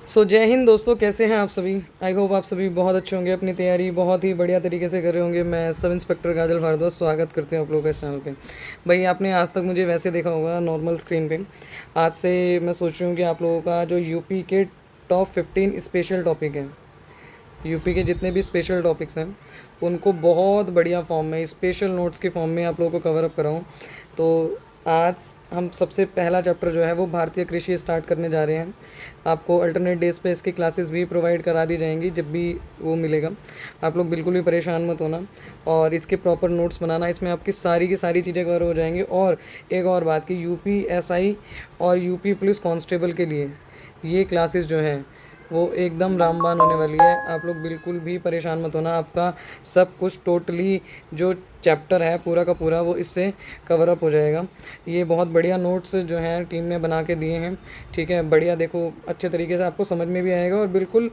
जय हिंद दोस्तों, कैसे हैं आप सभी। आई होप आप सभी बहुत अच्छे होंगे, अपनी तैयारी बहुत ही बढ़िया तरीके से कर रहे होंगे। मैं सब इंस्पेक्टर काजल भारद्वाज स्वागत करते हैं आप लोगों का इस चैनल पे। भाई आपने आज तक मुझे वैसे देखा होगा नॉर्मल स्क्रीन पे। आज से मैं सोच रही हूँ कि आप लोगों का जो यूपी के टॉप 15 स्पेशल टॉपिक हैं, यूपी के जितने भी स्पेशल टॉपिक्स हैं उनको बहुत बढ़िया फॉर्म में, स्पेशल नोट्स के फॉर्म में आप लोगों को कवर अप कराऊँ। तो आज हम सबसे पहला चैप्टर जो है वो भारतीय कृषि स्टार्ट करने जा रहे हैं। आपको अल्टरनेट डेज पे इसकी क्लासेस भी प्रोवाइड करा दी जाएंगी जब भी वो मिलेगा। आप लोग बिल्कुल भी परेशान मत होना और इसके प्रॉपर नोट्स बनाना। इसमें आपकी सारी की सारी चीज़ें कवर हो जाएंगी। और एक और बात कि यूपी एसआई और यूपी पुलिस कांस्टेबल के लिए ये क्लासेस जो हैं वो एकदम रामबान होने वाली है। आप लोग बिल्कुल भी परेशान मत होना। आपका सब कुछ टोटली जो चैप्टर है पूरा का पूरा वो इससे कवर अप हो जाएगा। ये बहुत बढ़िया नोट्स जो हैं टीम ने बना के दिए हैं, ठीक है। बढ़िया, देखो अच्छे तरीके से आपको समझ में भी आएगा और बिल्कुल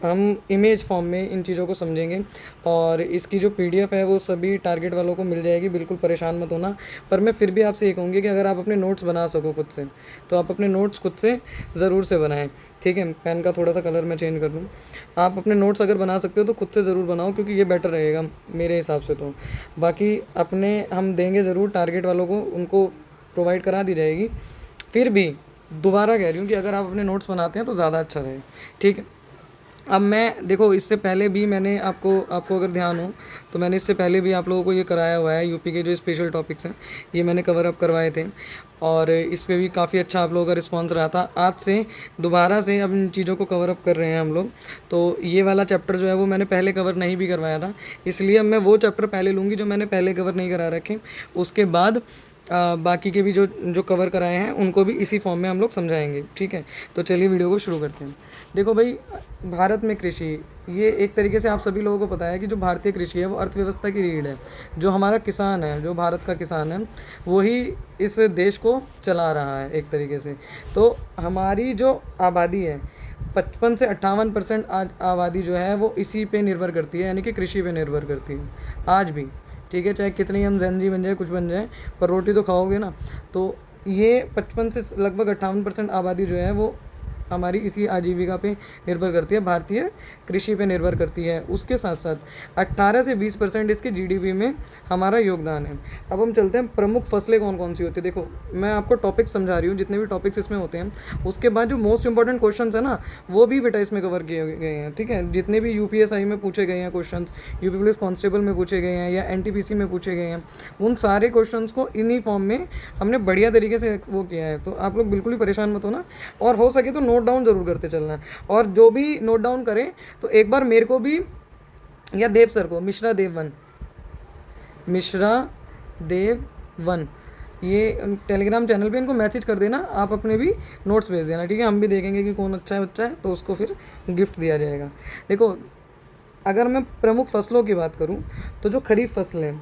हम इमेज फॉर्म में इन चीज़ों को समझेंगे। और इसकी जो पीडीएफ है वो सभी टारगेट वालों को मिल जाएगी, बिल्कुल परेशान मत होना। पर मैं फिर भी आपसे ये कहूँगी कि अगर आप अपने नोट्स बना सको खुद से तो आप अपने नोट्स खुद से ज़रूर से बनाएं, ठीक है। पेन का थोड़ा सा कलर मैं चेंज कर दूँ। आप अपने नोट्स अगर बना सकते हो तो खुद से ज़रूर बनाओ, क्योंकि ये बेटर रहेगा मेरे हिसाब से। तो बाकी अपने हम देंगे ज़रूर टारगेट वालों को, उनको प्रोवाइड करा दी जाएगी। फिर भी दोबारा कह रही हूँ कि अगर आप अपने नोट्स बनाते हैं तो ज़्यादा अच्छा रहे, ठीक है। अब मैं देखो, इससे पहले भी मैंने आपको अगर ध्यान हो तो मैंने इससे पहले भी आप लोगों को ये कराया हुआ है। यूपी के जो स्पेशल टॉपिक्स हैं ये मैंने कवर अप करवाए थे और इस पे भी काफ़ी अच्छा आप लोगों का रिस्पांस रहा था। आज से दोबारा से अब इन चीज़ों को कवर अप कर रहे हैं हम लोग। तो ये वाला चैप्टर जो है वो मैंने पहले कवर नहीं भी करवाया था, इसलिए अब मैं वो चैप्टर पहले लूँगी जो मैंने पहले कवर नहीं करा रखे। उसके बाद बाकी के भी जो जो कवर कराए हैं उनको भी इसी फॉर्म में हम लोग समझाएंगे, ठीक है। तो चलिए वीडियो को शुरू करते हैं। देखो भाई, भारत में कृषि, ये एक तरीके से आप सभी लोगों को पता है कि जो भारतीय कृषि है वो अर्थव्यवस्था की रीढ़ है। जो हमारा किसान है, जो भारत का किसान है, वही इस देश को चला रहा है एक तरीके से। तो हमारी जो आबादी है 55 से 58% आबादी जो है वो इसी पे निर्भर करती है, यानी कि कृषि पे निर्भर करती है आज भी, ठीक है। चाहे कितने ही हम ज़ेनजी बन जाए, कुछ बन जाए, पर रोटी तो खाओगे ना। तो ये 55 से लगभग 58% आबादी जो है वो हमारी इसी आजीविका पे निर्भर करती है, भारतीय कृषि पे निर्भर करती है। उसके साथ साथ 18 से 20% इसके जीडीपी में हमारा योगदान है। अब हम चलते हैं प्रमुख फसलें कौन कौन सी होती है। देखो मैं आपको टॉपिक समझा रही हूँ, जितने भी टॉपिक्स इसमें होते हैं। उसके बाद जो मोस्ट इंपॉर्टेंट क्वेश्चन है ना वो भी बेटा इसमें कवर किए गए हैं, ठीक है। जितने भी यूपीएसआई में पूछे गए हैं क्वेश्चन, यूपी पुलिस कांस्टेबल में पूछे गए हैं या एनटीपीसी में पूछे गए हैं, उन सारे क्वेश्चन को इन्हीं फॉर्म में हमने बढ़िया तरीके से वो किया है। तो आप लोग बिल्कुल ही परेशान मत होना और हो सके तो नोट डाउन ज़रूर करते चलना। और जो भी नोट डाउन करें तो एक बार मेरे को भी या देव सर को, मिश्रा देव वन, ये टेलीग्राम चैनल पे इनको मैसेज कर देना। आप अपने भी नोट्स भेज देना, ठीक है। हम भी देखेंगे कि कौन अच्छा है बच्चा है तो उसको फिर गिफ्ट दिया जाएगा। देखो अगर मैं प्रमुख फसलों की बात करूं तो जो खरीफ फसलें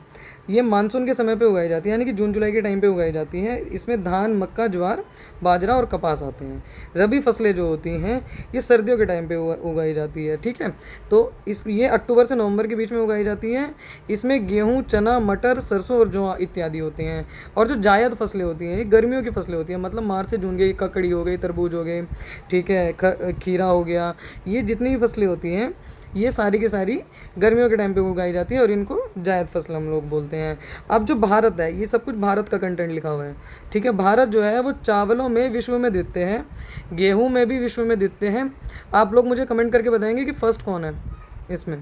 ये मानसून के समय पे उगाई जाती है, यानी कि जून जुलाई के टाइम पे उगाई जाती हैं। इसमें धान, मक्का, ज्वार, बाजरा और कपास आते हैं। रबी फसलें जो होती हैं ये सर्दियों के टाइम पे उगाई जाती है, ठीक है। तो ये अक्टूबर से नवंबर के बीच में उगाई जाती हैं। इसमें गेहूँ, चना, मटर, सरसों और जौ इत्यादि होते हैं। और जो जायद फसलें होती हैं ये गर्मियों की फसलें होती हैं, मतलब मार्च से जून की, ककड़ी हो गई, तरबूज हो गए, ठीक है, खीरा हो गया। ये जितनी भी फसलें होती हैं ये सारी की सारी गर्मियों के टाइम पे उगाई जाती है और इनको जायद फसल हम लोग बोलते हैं। अब जो भारत है, ये सब कुछ भारत का कंटेंट लिखा हुआ है, ठीक है। भारत जो है वो चावलों में विश्व में द्वितीय है, गेहूं में भी विश्व में द्वितीय है। आप लोग मुझे कमेंट करके बताएंगे कि फर्स्ट कौन है इसमें।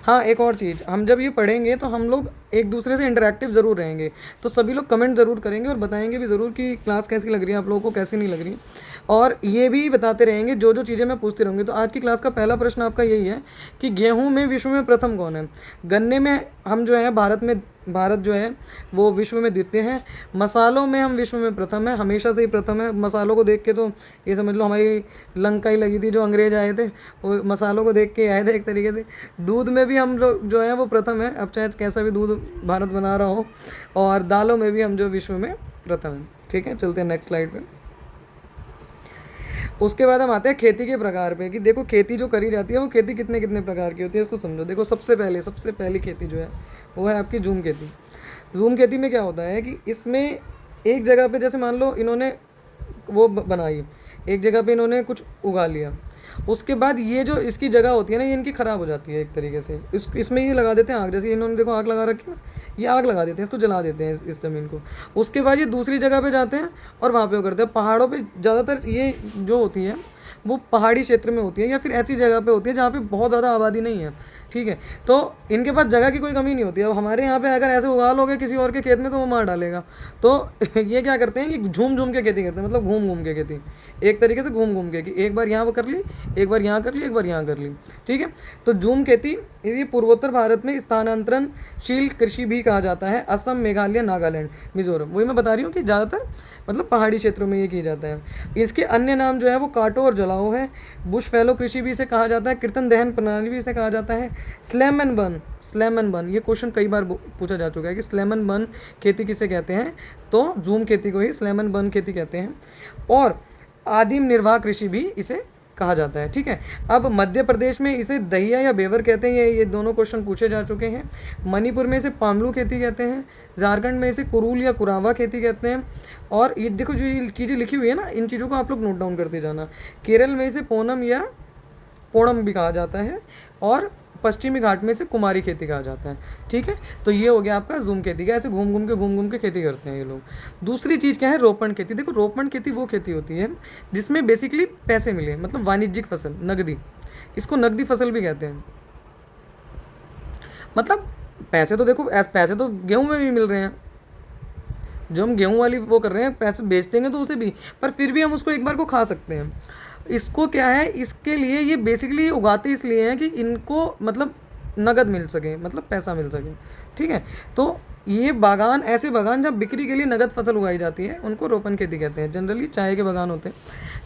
हाँ, एक और चीज़, हम जब ये पढ़ेंगे तो हम लोग एक दूसरे से इंटरेक्टिव ज़रूर रहेंगे। तो सभी लोग कमेंट ज़रूर करेंगे और बताएंगे भी ज़रूर कि क्लास कैसी लग रही है आप लोगों को, कैसी नहीं लग रही। और ये भी बताते रहेंगे जो जो चीज़ें मैं पूछते रहूँगी। तो आज की क्लास का पहला प्रश्न आपका यही है कि गेहूँ में विश्व में प्रथम कौन है। गन्ने में हम जो है भारत जो है वो विश्व में द्वितीय हैं। मसालों में हम विश्व में प्रथम है, हमेशा से ही प्रथम है। मसालों को देख के तो ये समझ लो हमारी लंका ही लगी थी। जो अंग्रेज़ आए थे वो मसालों को देख के आए थे एक तरीके से। दूध में भी हम लोग जो है वो प्रथम है, अब चाहे कैसा भी दूध भारत बना रहा हो। और दालों में भी हम जो विश्व में प्रथम है, ठीक है। चलते हैं नेक्स्ट स्लाइड पे। उसके बाद हम आते हैं खेती के प्रकार पे कि देखो खेती जो करी जाती है वो खेती कितने कितने प्रकार की होती है, इसको समझो। देखो सबसे पहली खेती जो है वो है आपकी झूम खेती। झूम खेती में क्या होता है कि इसमें एक जगह पे जैसे मान लो इन्होंने वो बनाई एक जगह पे इन्होंने कुछ उगा लिया, उसके बाद ये जो इसकी जगह होती है ना, ये इनकी ख़राब हो जाती है एक तरीके से। इसमें ये लगा देते हैं आग, जैसे इन्होंने देखो आग लगा रखी है, ये आग लगा देते हैं, इसको जला देते हैं इस ज़मीन को। उसके बाद ये दूसरी जगह पे जाते हैं और वहाँ पे वो करते हैं। पहाड़ों पे ज़्यादातर ये जो होती है वो पहाड़ी क्षेत्र में होती है या फिर ऐसी जगह पे होती है जहाँ पे बहुत ज़्यादा आबादी नहीं है, ठीक है। तो इनके पास जगह की कोई कमी नहीं होती है। अब हमारे यहाँ पे अगर ऐसे उगा लोगे किसी और के खेत में तो वो मार डालेगा। तो ये क्या करते हैं, ये घूम घूम के खेती करते हैं, मतलब घूम घूम के खेती, एक तरीके से घूम घूम के कि एक बार यहाँ वो कर ली, एक बार यहाँ कर ली, एक बार यहाँ कर ली, ठीक है। तो झूम खेती ये पूर्वोत्तर भारत में स्थानांतरणशील कृषि भी कहा जाता है। असम, मेघालय, नागालैंड, मिजोरम, वही मैं बता रही हूँ कि ज़्यादातर मतलब पहाड़ी क्षेत्रों में ये किया जाता है। इसके अन्य नाम जो है वो काटो और जलाओ है। बुश फैलो कृषि भी इसे कहा जाता है। कीर्तन दहन प्रणाली भी इसे कहा जाता है। Slam and burn, slam and burn, ये क्वेश्चन कई बार पूछा जा चुका है कि स्लैम एंड बर्न खेती किसे कहते हैं, तो झूम खेती को ही स्लैम एंड बर्न खेती कहते हैं। और आदिम निर्वाह कृषि भी इसे कहा जाता है, ठीक है। अब मध्य प्रदेश में इसे दहिया या बेवर कहते हैं, ये दोनों क्वेश्चन पूछे जा चुके हैं। मणिपुर में इसे पामलू खेती कहते हैं। झारखंड में इसे कुरूल या कुरावा खेती कहते हैं। और ये देखो जो ये चीज़ें लिखी हुई है ना, इन चीज़ों को आप लोग नोट डाउन करते जाना। केरल में इसे पोनम या पोड़म भी कहा जाता है। और पश्चिमी घाट में इसे कुमारी खेती कहा जाता है, ठीक है। तो ये हो गया आपका झूम खेती का, ऐसे घूम घूम के खेती करते हैं ये लोग। दूसरी चीज़ क्या है, रोपण खेती। देखो रोपण खेती वो खेती होती है जिसमें बेसिकली पैसे मिले, मतलब वाणिज्यिक फसल, नगदी, इसको नगदी फसल भी कहते हैं। मतलब पैसे तो देखो, पैसे तो गेहूँ में भी मिल रहे हैं, जो हम गेहूँ वाली वो कर रहे हैं, पैसे बेच देंगे तो उसे भी, पर फिर भी हम उसको एक बार को खा सकते हैं। इसको क्या है, इसके लिए ये बेसिकली उगाते इसलिए हैं कि इनको मतलब नगद मिल सके, मतलब पैसा मिल सके, ठीक है। तो ये बागान, ऐसे बागान जब बिक्री के लिए नगद फसल उगाई जाती है उनको रोपण खेती कहते हैं। जनरली चाय के बागान होते हैं,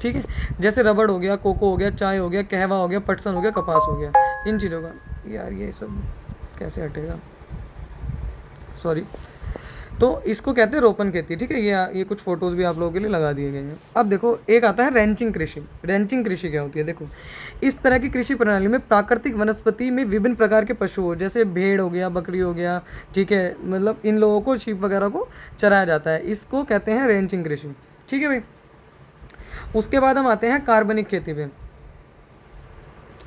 ठीक है, जैसे रबड़ हो गया, कोको हो गया, चाय हो गया, कहवा हो गया, पटसन हो गया, कपास हो गया, इन चीज़ों का। यार ये सब कैसे हटेगा, सॉरी। तो इसको कहते हैं रोपण खेती, ठीक है। ये कुछ फोटोज़ भी आप लोगों के लिए लगा दिए गए हैं। अब देखो एक आता है रैंचिंग कृषि। रैंचिंग कृषि क्या होती है, देखो इस तरह की कृषि प्रणाली में प्राकृतिक वनस्पति में विभिन्न प्रकार के पशु हो, जैसे भेड़ हो गया, बकरी हो गया, ठीक है, मतलब इन लोगों को, शीप वगैरह को चराया जाता है, इसको कहते हैं रैंचिंग कृषि, ठीक है भाई। उसके बाद हम आते हैं कार्बनिक खेती पे।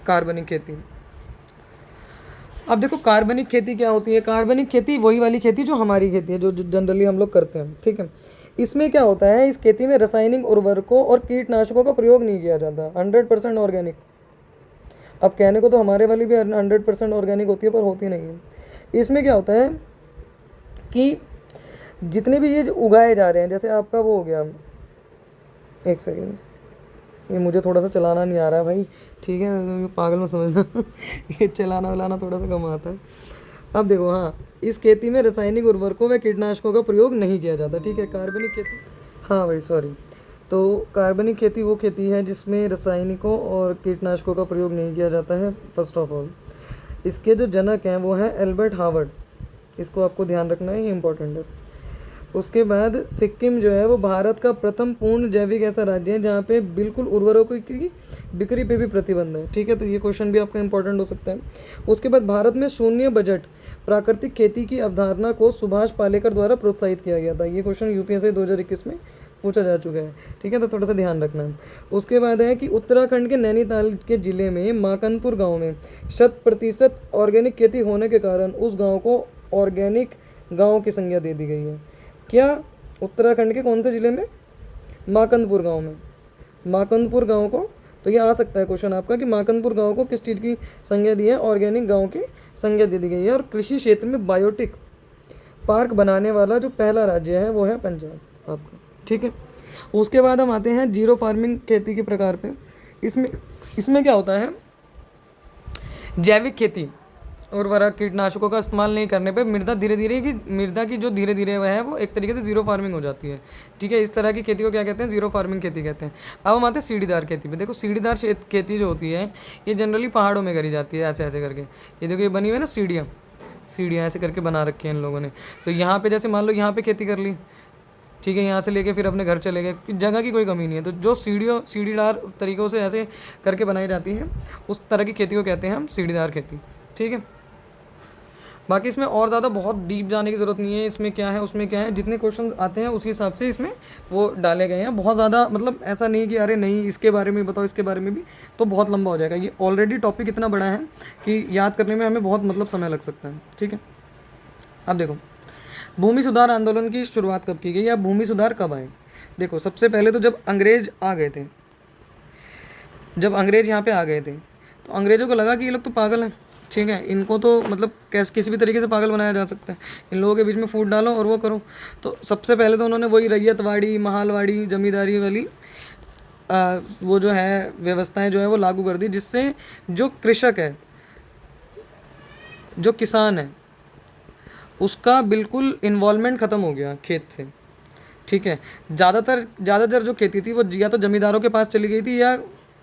कार्बनिक खेती, अब देखो कार्बनिक खेती क्या होती है। कार्बनिक खेती वही वाली खेती जो हमारी खेती है, जो जनरली हम लोग करते हैं, ठीक है। इसमें क्या होता है, इस खेती में रासायनिक उर्वरकों और कीटनाशकों का प्रयोग नहीं किया जाता, 100% ऑर्गेनिक। अब कहने को तो हमारे वाली भी 100% ऑर्गेनिक होती है, पर होती नहीं है। इसमें क्या होता है कि जितने भी ये उगाए जा रहे हैं, जैसे आपका वो हो गया, एक सेकेंड, ये मुझे थोड़ा सा चलाना नहीं आ रहा है भाई, ठीक है, पागल में समझना ये चलाना वलाना थोड़ा सा कम आता है। अब देखो, हाँ, इस खेती में रासायनिक उर्वरकों व कीटनाशकों का प्रयोग नहीं किया जाता, ठीक है। कार्बनिक खेती, हाँ भाई सॉरी, तो कार्बनिक खेती वो खेती है जिसमें रासायनिकों और कीटनाशकों का प्रयोग नहीं किया जाता है, फर्स्ट ऑफ ऑल। इसके जो जनक हैं वो हैं एल्बर्ट हार्वर्ड, इसको आपको ध्यान रखना है, ये इंपॉर्टेंट है। उसके बाद सिक्किम जो है वो भारत का प्रथम पूर्ण जैविक ऐसा राज्य है जहाँ पे बिल्कुल उर्वरकों की बिक्री पे भी प्रतिबंध है, ठीक है। तो ये क्वेश्चन भी आपका इंपॉर्टेंट हो सकता है। उसके बाद भारत में शून्य बजट प्राकृतिक खेती की अवधारणा को सुभाष पालेकर द्वारा प्रोत्साहित किया गया था। ये क्वेश्चन यूपीएससी 2021 में पूछा जा चुका है, ठीक है, तो थोड़ा सा ध्यान रखना है। उसके बाद है कि उत्तराखंड के नैनीताल के ज़िले में माकनपुर गाँव में 100% ऑर्गेनिक खेती होने के कारण उस गाँव को ऑर्गेनिक गाँव की संज्ञा दे दी गई है। क्या, उत्तराखंड के कौन से ज़िले में, माकनपुर गांव में, माकनपुर गांव को, तो ये आ सकता है क्वेश्चन आपका कि माकनपुर गांव को किस चीज़ की संज्ञा दी है, ऑर्गेनिक गांव की संज्ञा दे दी गई है। और कृषि क्षेत्र में बायोटिक पार्क बनाने वाला जो पहला राज्य है वो है पंजाब आपका, ठीक है। उसके बाद हम आते हैं जीरो फार्मिंग खेती के प्रकार पे। इसमें क्या होता है, जैविक खेती, उर्वरक कीटनाशकों का इस्तेमाल नहीं करने पे मृदा धीरे धीरे की, मृदा की जो धीरे धीरे वह है वो एक तरीके से जीरो फार्मिंग हो जाती है, ठीक है। इस तरह की खेती को क्या कहते हैं, जीरो फार्मिंग खेती कहते हैं। अब हम आते हैं सीढ़ीदार खेती पे। देखो सीढ़ीदार खेती जो होती है ये जनरली पहाड़ों में करी जाती है, ऐसे ऐसे करके। ये देखो ये बनी हुई है ना सीढ़ियाँ ऐसे करके बना रखी हैं इन लोगों ने। तो यहाँ पर जैसे मान लो यहाँ पर खेती कर ली, ठीक है, यहाँ से लेके फिर अपने घर चले गए, जगह की कोई कमी नहीं है। तो जो सीढ़ीदार तरीक़ों से ऐसे करके बनाई जाती है उस तरह की खेती को कहते हैं हम सीढ़ीदार खेती, ठीक है। बाकी इसमें और ज़्यादा बहुत डीप जाने की ज़रूरत नहीं है, इसमें क्या है उसमें क्या है, जितने क्वेश्चन आते हैं उसी हिसाब से इसमें वो डाले गए हैं। बहुत ज़्यादा मतलब ऐसा नहीं कि अरे नहीं इसके बारे में बताओ, इसके बारे में भी, तो बहुत लंबा हो जाएगा। ये ऑलरेडी टॉपिक इतना बड़ा है कि याद करने में हमें बहुत मतलब समय लग सकता है। ठीक है, अब देखो भूमि सुधार आंदोलन की शुरुआत कब की गई या भूमि सुधार कब आए। देखो सबसे पहले तो जब अंग्रेज आ गए थे, जब अंग्रेज यहाँ पे आ गए थे तो अंग्रेज़ों को लगा कि ये लोग तो पागल हैं, ठीक है, इनको तो मतलब कैसे किसी भी तरीके से पागल बनाया जा सकता है, इन लोगों के बीच में फूट डालो और वो करो। तो सबसे पहले तो उन्होंने वही रैयतवाड़ी, महालवाड़ी, जमींदारी वाली वो जो है व्यवस्थाएं जो है वो लागू कर दी, जिससे जो कृषक है, जो किसान है, उसका बिल्कुल इन्वॉल्वमेंट ख़त्म हो गया खेत से। ठीक है, ज़्यादातर जो खेती थी वो या तो ज़मींदारों के पास चली गई थी या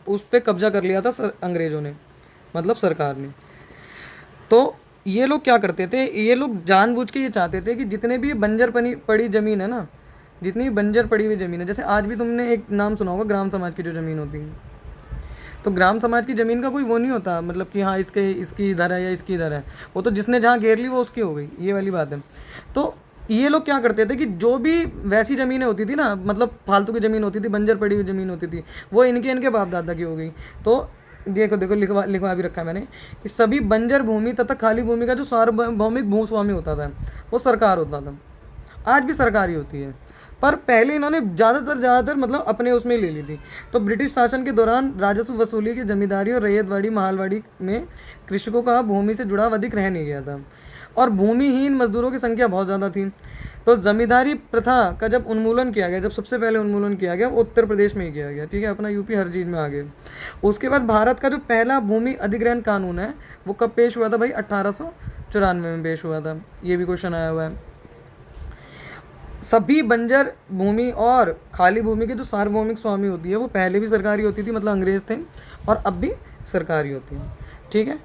उस पर कब्जा कर लिया था अंग्रेज़ों ने, मतलब सरकार ने। तो ये लोग क्या करते थे, ये लोग जानबूझ के ये चाहते थे कि जितने भी बंजर पड़ी ज़मीन है ना, जितनी भी बंजर पड़ी हुई ज़मीन है, जैसे आज भी तुमने एक नाम सुना होगा ग्राम समाज की जो ज़मीन होती है, तो ग्राम समाज की ज़मीन का कोई वो नहीं होता, मतलब कि हाँ इसकी इधर है या इसकी इधर है, वो तो जिसने जहाँ घेर ली वो उसकी हो गई, ये वाली बात है। तो ये लोग क्या करते थे कि जो भी वैसी ज़मीनें होती थी ना, मतलब फालतू की ज़मीन होती थी, बंजर पड़ी हुई ज़मीन होती थी, वो इनके बाप दादा की हो गई। तो देखो लिखवा भी रखा है मैंने कि सभी बंजर भूमि तथा खाली भूमि का जो सार्वभौमिक भूस्वामी होता था वो सरकार होता था। आज भी सरकार ही होती है, पर पहले इन्होंने ज़्यादातर मतलब अपने उसमें ले ली थी। तो ब्रिटिश शासन के दौरान राजस्व वसूली की जमींदारी और रैयतवाड़ी, महालवाड़ी में कृषकों का भूमि से जुड़ाव अधिक रह नहीं गया था और भूमिहीन मजदूरों की संख्या बहुत ज़्यादा थी। तो जमींदारी प्रथा का जब उन्मूलन किया गया, जब सबसे पहले उन्मूलन किया गया वो उत्तर प्रदेश में ही किया गया, ठीक है, अपना यूपी हर चीज़ में आ गया। उसके बाद भारत का जो पहला भूमि अधिग्रहण कानून है वो कब पेश हुआ था भाई, 1894 में पेश हुआ था। ये भी क्वेश्चन आया हुआ है। सभी बंजर भूमि और खाली भूमि के जो सार्वभौमिक स्वामी होती है वो पहले भी सरकारी होती थी, मतलब अंग्रेज थे, और अब भी सरकारी होती है। ठीक है,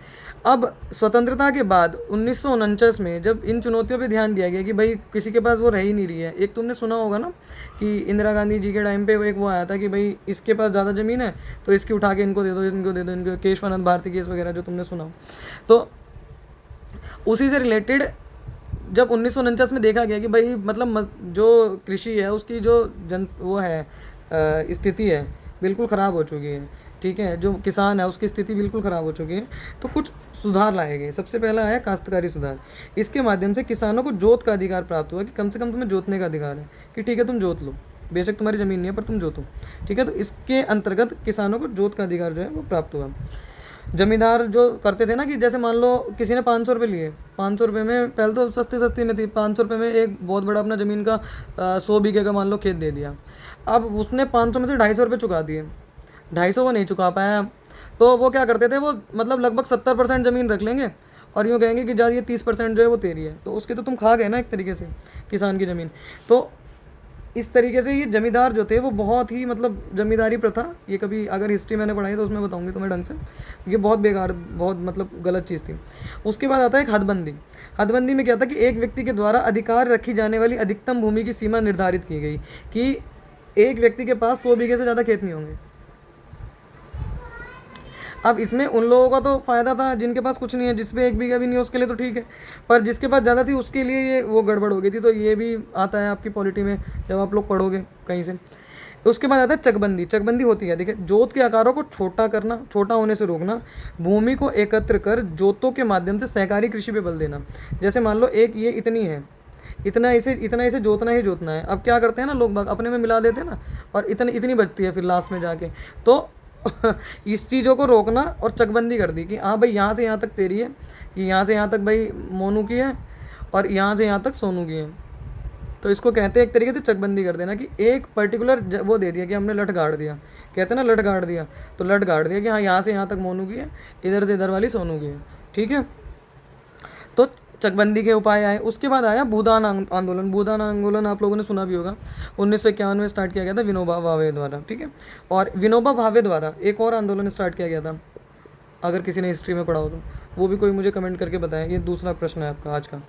अब स्वतंत्रता के बाद 1949 में जब इन चुनौतियों पे ध्यान दिया गया कि भाई किसी के पास वो रह ही नहीं रही है। एक तुमने सुना होगा ना कि इंदिरा गांधी जी के टाइम पे एक वो आया था कि भाई इसके पास ज़्यादा ज़मीन है तो इसकी उठा के इनको दे दो, इनको केशवानंद भारती केस वगैरह जो तुमने सुना हो। तो उसी से रिलेटेड जब 1949 में देखा गया कि भाई मतलब जो कृषि है उसकी जो वो है स्थिति है बिल्कुल ख़राब हो चुकी है, ठीक है, जो किसान है उसकी स्थिति बिल्कुल ख़राब हो चुकी है, तो कुछ सुधार लाए गए। सबसे पहला आया काश्तकारी सुधार। इसके माध्यम से किसानों को जोत का अधिकार प्राप्त हुआ कि कम से कम तुम्हें जोतने का अधिकार है कि ठीक है तुम जोत लो, बेशक तुम्हारी ज़मीन नहीं है पर तुम जोतो, ठीक है। तो इसके अंतर्गत किसानों को जोत का अधिकार जो है वो प्राप्त हुआ। जमींदार जो करते थे ना कि जैसे मान लो किसी ने 500 रुपये लिए, 500 रुपये में पहले तो सस्ती में थी, 500 रुपये में एक बहुत बड़ा अपना ज़मीन का 100 बीघे का मान लो खेत दे दिया। अब उसने 500 में से 250 रुपये चुका दिए, 250 वो नहीं चुका पाया, तो वो क्या करते थे, वो मतलब लगभग 70% ज़मीन रख लेंगे और यूँ कहेंगे कि जा ये 30% जो है वो तेरी है, तो उसके तो तुम खा गए ना एक तरीके से किसान की ज़मीन। तो इस तरीके से ये जमींदार जो थे वो बहुत ही मतलब जमींदारी प्रथा, ये कभी अगर हिस्ट्री मैंने पढ़ाई तो उसमें बताऊंगी तुम्हें ढंग से, ये बहुत बेकार, बहुत मतलब गलत चीज़ थी। उसके बाद आता है एक हदबंदी। हदबंदी में क्या था कि एक व्यक्ति के द्वारा अधिकार रखी जाने वाली अधिकतम भूमि की सीमा निर्धारित की गई कि एक व्यक्ति के पास 100 बीघे से ज़्यादा खेत नहीं होंगे। अब इसमें उन लोगों का तो फ़ायदा था जिनके पास कुछ नहीं है, जिस पे 1 बीघा भी नहीं है उसके लिए तो ठीक है, पर जिसके पास ज़्यादा थी उसके लिए ये वो गड़बड़ हो गई थी। तो ये भी आता है आपकी पॉलिटी में जब आप लोग पढ़ोगे कहीं से। उसके बाद आता है चकबंदी। चकबंदी होती है, देखिए, जोत के आकारों को छोटा करना, छोटा होने से रोकना, भूमि को एकत्र कर जोतों के माध्यम से सहकारी कृषि पे बल देना। जैसे मान लो एक ये इतनी है, इतना इसे जोतना ही जोतना है। अब क्या करते हैं ना लोग बाग अपने में मिला देते हैं ना, और इतनी बचती है फिर लास्ट में जाके। तो इस चीज़ों को रोकना और चकबंदी कर दी कि हाँ भाई यहाँ से यहाँ तक तेरी है, कि यहाँ से यहाँ तक भाई मोनू की है और यहाँ से यहाँ तक सोनू की है। तो इसको कहते हैं एक तरीके से चकबंदी कर देना कि एक पर्टिकुलर वो दे दिया कि हमने लठ गाड़ दिया, कहते हैं ना लठ गाड़ दिया, तो लठ गाड़ दिया कि हाँ यहाँ से यहाँ तक मोनू की है, इधर से इधर वाली सोनू की है, ठीक है। तो चकबंदी के उपाय आए। उसके बाद आया भूदान आंदोलन। भूदान आंदोलन आप लोगों ने सुना भी होगा, 1951 में स्टार्ट किया गया था विनोबा भावे द्वारा, ठीक है। और विनोबा भावे द्वारा एक और आंदोलन स्टार्ट किया गया था, अगर किसी ने हिस्ट्री में पढ़ा हो तो वो भी कोई मुझे कमेंट करके बताएं। ये दूसरा प्रश्न है आपका आज का।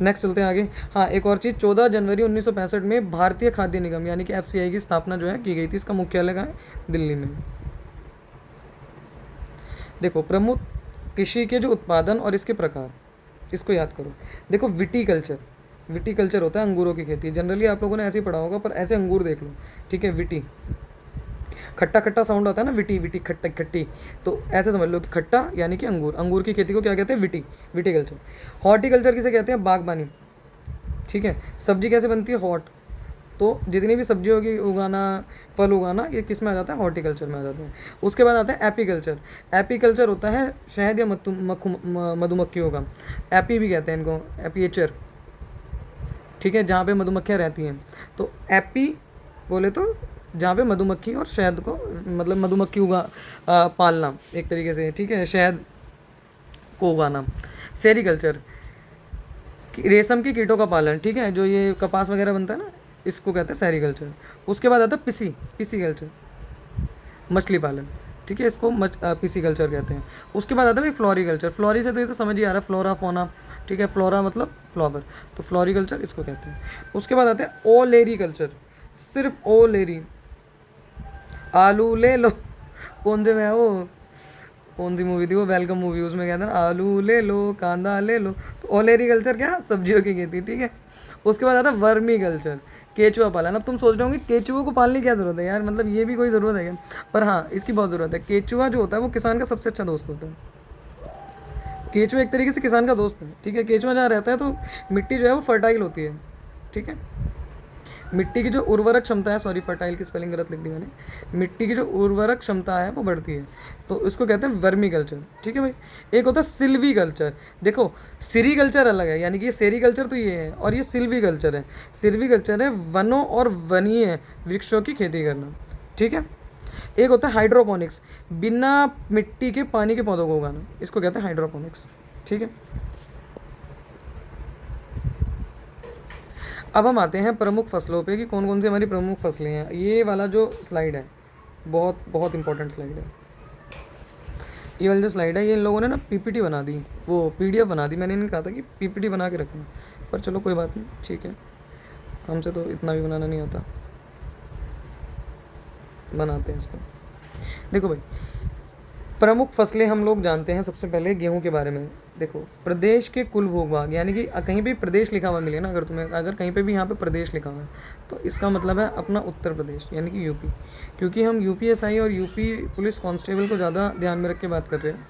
नेक्स्ट चलते हैं आगे। हाँ, एक और चीज़, 14 जनवरी 1965 में भारतीय खाद्य निगम यानी कि FCI की स्थापना जो है की गई थी। इसका मुख्यालय कहाँ है? दिल्ली में। देखो, प्रमुख कृषि के जो उत्पादन और इसके प्रकार, इसको याद करो। देखो विटीकल्चर, विटीकल्चर होता है अंगूरों की खेती। जनरली आप लोगों ने ऐसे ही पढ़ा होगा, पर ऐसे अंगूर देख लो, ठीक है। विटी, खट्टा खट्टा साउंड आता है ना, विटी विटी खट्टा खट्टी, तो ऐसे समझ लो कि खट्टा यानी कि अंगूर। अंगूर की खेती को क्या कहते हैं? Witty, viticulture. हॉर्टिकल्चर किसे कहते हैं? बागबानी, ठीक है। सब्जी कैसे बनती है? हॉट। तो जितनी भी सब्जी होगी उगाना, फल उगाना, ये किस में आ जाता है? हॉर्टिकल्चर में आ जाता है। उसके बाद आता है एपीकल्चर। एपीकल्चर होता है शहद या मधुमक्खियों का, एपी भी कहते हैं इनको, एपीएचर, ठीक है, जहाँ पे मधुमक्खियाँ रहती हैं। तो एपी बोले तो जहाँ पे मधुमक्खी और शहद को, मतलब मधुमक्खी पालना एक तरीके से, ठीक है, शहद को उगाना। सेरीकल्चर, रेशम के कीटों का पालन, ठीक है, जो ये कपास वगैरह बनता है ना, इसको कहते हैं सेरीकल्चर। उसके बाद आता है पिसी कल्चर, मछली पालन, ठीक है, इसको पिसी कल्चर कहते हैं। उसके बाद आता है भाई फ्लोरिकल्चर। फ्लोरी से तो ये तो समझ ही आ रहा है, फ्लोरा फोना, ठीक है, फ्लोरा मतलब फ्लावर, तो फ्लोरिकल्चर इसको कहते हैं। उसके बाद आता है ओलेरी कल्चर, सिर्फ ओलेरी, आलू ले लो, कौन से में है वो, कौन सी मूवी थी वो, वेलकम मूवी, उसमें कहते हैं आलू ले लो, कांदा ले लो। तो ओलेरी कल्चर क्या? सब्जियों की खेती, ठीक है। उसके बाद आता है वर्मी कल्चर, केचुआ पालन। अब तुम सोच रहे होंगे केचुओं को पालने की क्या ज़रूरत है यार, मतलब ये भी कोई ज़रूरत है क्या? पर हाँ, इसकी बहुत ज़रूरत है। केचुआ जो होता है वो किसान का सबसे अच्छा दोस्त होता है। केचुआ एक तरीके से किसान का दोस्त है, ठीक है। केचुआ जहाँ रहता है तो मिट्टी जो है वो फर्टाइल होती है, ठीक है। मिट्टी की जो उर्वरक क्षमता है, सॉरी फर्टाइल की स्पेलिंग गलत लिख दी मैंने, मिट्टी की जो उर्वरक क्षमता है वो बढ़ती है, तो इसको कहते हैं वर्मी कल्चर, ठीक है भाई। एक होता है सिल्वी कल्चर। देखो सीरी कल्चर अलग है, यानी कि ये सेरी कल्चर तो ये है, और ये सिल्वी कल्चर है। सिल्वी कल्चर है वनों और वनीय वृक्षों की खेती करना, ठीक है। एक होता है हाइड्रोपोनिक्स, बिना मिट्टी के पानी के पौधों को उगाना, इसको कहते हैं हाइड्रोपोनिक्स, ठीक है। अब हम आते हैं प्रमुख फसलों पे कि कौन कौन सी हमारी प्रमुख फसलें हैं। ये वाला जो स्लाइड है बहुत बहुत इंपॉर्टेंट स्लाइड है, ये वाली जो स्लाइड है, ये इन लोगों ने ना पीपीटी बना दी, वो पीडीएफ बना दी। मैंने इन्हें कहा था कि पीपीटी बना के रखना, पर चलो कोई बात नहीं, ठीक है, हमसे तो इतना भी बनाना नहीं आता, बनाते हैं इसको। देखो भाई, प्रमुख फसलें हम लोग जानते हैं। सबसे पहले गेहूं के बारे में देखो, प्रदेश के कुल भूभाग, यानी कि कहीं भी प्रदेश लिखा हुआ मिले ना, अगर तुम्हें, अगर कहीं पे भी यहाँ पे प्रदेश लिखा हुआ है तो इसका मतलब है अपना उत्तर प्रदेश, यानी कि यूपी। क्योंकि हम यूपीएसआई और यूपी पुलिस कांस्टेबल को ज़्यादा ध्यान में रख के बात कर रहे हैं,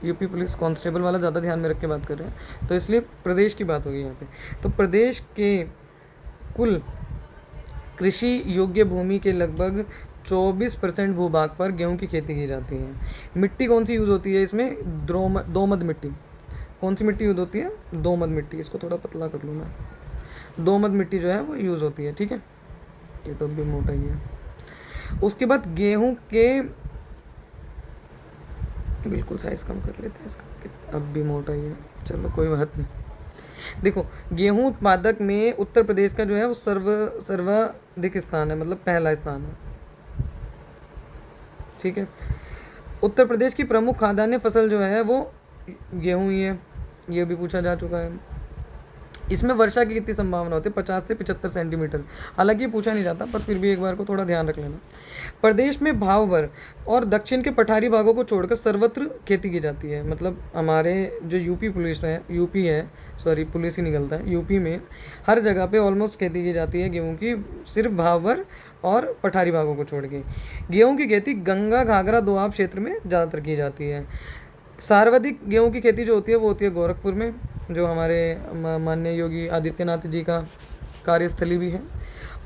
यूपी पुलिस कांस्टेबल वाला ज़्यादा ध्यान में रख के बात कर रहे हैं, तो इसलिए प्रदेश की बात होगी यहाँ पे। तो प्रदेश के कुल कृषि योग्य भूमि के लगभग 24% भूभाग पर गेहूं की खेती की जाती है। मिट्टी कौन सी यूज़ होती है इसमें? दोमट मिट्टी। कौन सी मिट्टी यूज़ होती है? दोमट मिट्टी। इसको थोड़ा पतला कर लूँ मैं, दोमट मिट्टी जो है वो यूज़ होती है, ठीक है। ये तो भी मोटा ही है। उसके बाद गेहूं के, बिल्कुल साइज़ कम कर लेते हैं इसका, अब भी मोटा ही है, चलो कोई बात नहीं। देखो गेहूं उत्पादक में उत्तर प्रदेश का जो है वो सर्वाधिक स्थान है, मतलब पहला स्थान है, ठीक है। उत्तर प्रदेश की प्रमुख खाद्यान्न फसल जो है वो गेहूं ही है, ये भी पूछा जा चुका है। इसमें वर्षा की कितनी संभावना होती है? 50 से 75 सेंटीमीटर। हालांकि ये पूछा नहीं जाता, पर फिर भी एक बार को थोड़ा ध्यान रख लेना। प्रदेश में भाव भर और दक्षिण के पठारी भागों को छोड़कर सर्वत्र खेती की जाती है। मतलब हमारे जो यूपी पुलिस है, यूपी है, सॉरी पुलिस ही निकलता है, यूपी में हर जगह पे ऑलमोस्ट खेती की जाती है गेहूँ की, सिर्फ भाव भर और पठारी भागों को छोड़ के। गेहूँ की खेती गंगा घाघरा दोआब क्षेत्र में ज़्यादातर की जाती है। सर्वाधिक गेहूं की खेती जो होती है वो होती है गोरखपुर में, जो हमारे माननीय योगी आदित्यनाथ जी का कार्यस्थली भी है।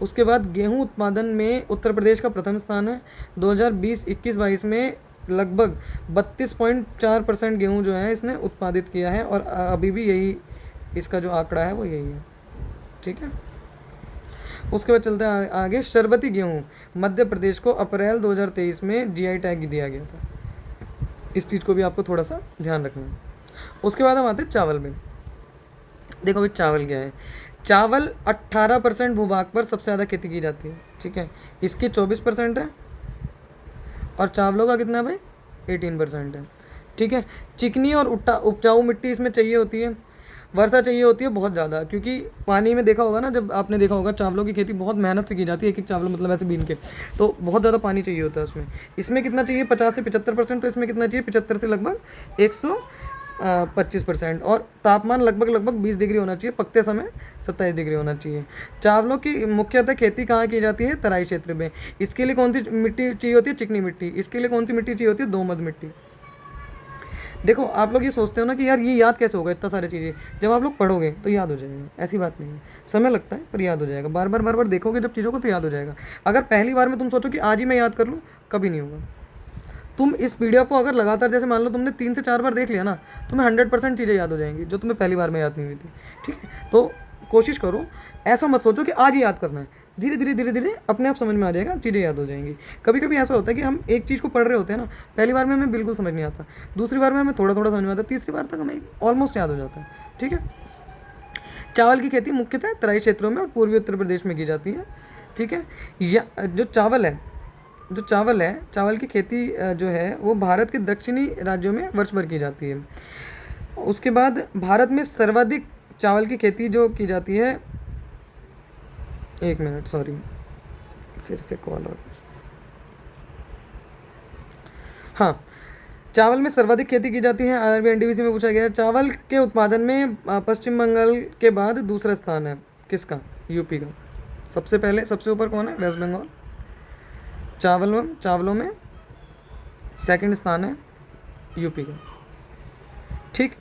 उसके बाद गेहूं उत्पादन में उत्तर प्रदेश का प्रथम स्थान है। 2020-21-22 में लगभग 32.4% गेहूं जो है इसने उत्पादित किया है, और अभी भी यही इसका जो आंकड़ा है वो यही है, ठीक है। उसके बाद चलते हैं आगे। शरबती गेहूँ मध्य प्रदेश को अप्रैल 2023 में जीआई टैग दिया गया था, इस चीज़ को भी आपको थोड़ा सा ध्यान रखना है। उसके बाद हम आते हैं चावल में। देखो भाई चावल क्या है, चावल 18% भूभाग पर सबसे ज़्यादा खेती की जाती है, ठीक है। इसकी 24% है, और चावलों का कितना है भाई? 18% है, ठीक है। चिकनी और उपजाऊ मिट्टी इसमें चाहिए होती है, वर्षा चाहिए होती है बहुत ज़्यादा, क्योंकि पानी में देखा होगा ना, जब आपने देखा होगा चावलों की खेती बहुत मेहनत से की जाती है, एक एक चावल मतलब ऐसे बीन के, तो बहुत ज़्यादा पानी चाहिए होता है उसमें। इसमें कितना चाहिए? 50 से 75%, तो इसमें कितना चाहिए? 75 से लगभग 25%, और तापमान लगभग लगभग 20 डिग्री होना चाहिए, पकते समय 27 डिग्री होना चाहिए। चावलों की मुख्यतः खेती कहाँ की जाती है? तराई क्षेत्र में। इसके लिए कौन सी मिट्टी चाहिए होती है? चिकनी मिट्टी। इसके लिए कौन सी मिट्टी चाहिए होती है? दोमट मिट्टी। देखो आप लोग ये सोचते हो ना कि यार ये याद कैसे होगा इतना सारी चीज़ें, जब आप लोग पढ़ोगे तो याद हो जाएगा, ऐसी बात नहीं है, समय लगता है पर याद हो जाएगा। बार बार देखोगे जब चीज़ों को तो याद हो जाएगा। अगर पहली बार में तुम सोचो कि आज ही मैं याद कर लूँ, कभी नहीं होगा। तुम इस वीडियो को अगर लगातार, जैसे मान लो तुमने 3 से 4 बार देख लिया ना, तुम्हें 100% चीज़ें याद हो जाएंगी जो तुम्हें पहली बार में याद नहीं हुई थी। ठीक है, तो कोशिश करो, ऐसा मत सोचो कि आज ही याद करना है, धीरे धीरे अपने आप समझ में आ जाएगा, चीज़ें याद हो जाएंगी। कभी कभी ऐसा होता है कि हम एक चीज़ को पढ़ रहे होते हैं ना, पहली बार में हमें बिल्कुल समझ नहीं आता, दूसरी बार में हमें थोड़ा थोड़ा समझ में आता, तीसरी बार तक हमें ऑलमोस्ट याद हो जाता है। ठीक है, चावल की खेती मुख्यतः तराई क्षेत्रों में और पूर्वी उत्तर प्रदेश में की जाती है। ठीक है, या जो चावल है, चावल की खेती जो है वो भारत के दक्षिणी राज्यों में वर्ष भर की जाती है। उसके बाद भारत में सर्वाधिक चावल की खेती जो की जाती है, 1 मिनट सॉरी, फिर से कॉल और, हाँ, चावल में सर्वाधिक खेती की जाती है। आरआरबी एनटीपीसी में पूछा गया है, चावल के उत्पादन में पश्चिम बंगाल के बाद दूसरा स्थान है किसका? यूपी का। सबसे पहले, सबसे ऊपर कौन है? वेस्ट बंगाल। चावलों में सेकंड स्थान है यूपी का। ठीक,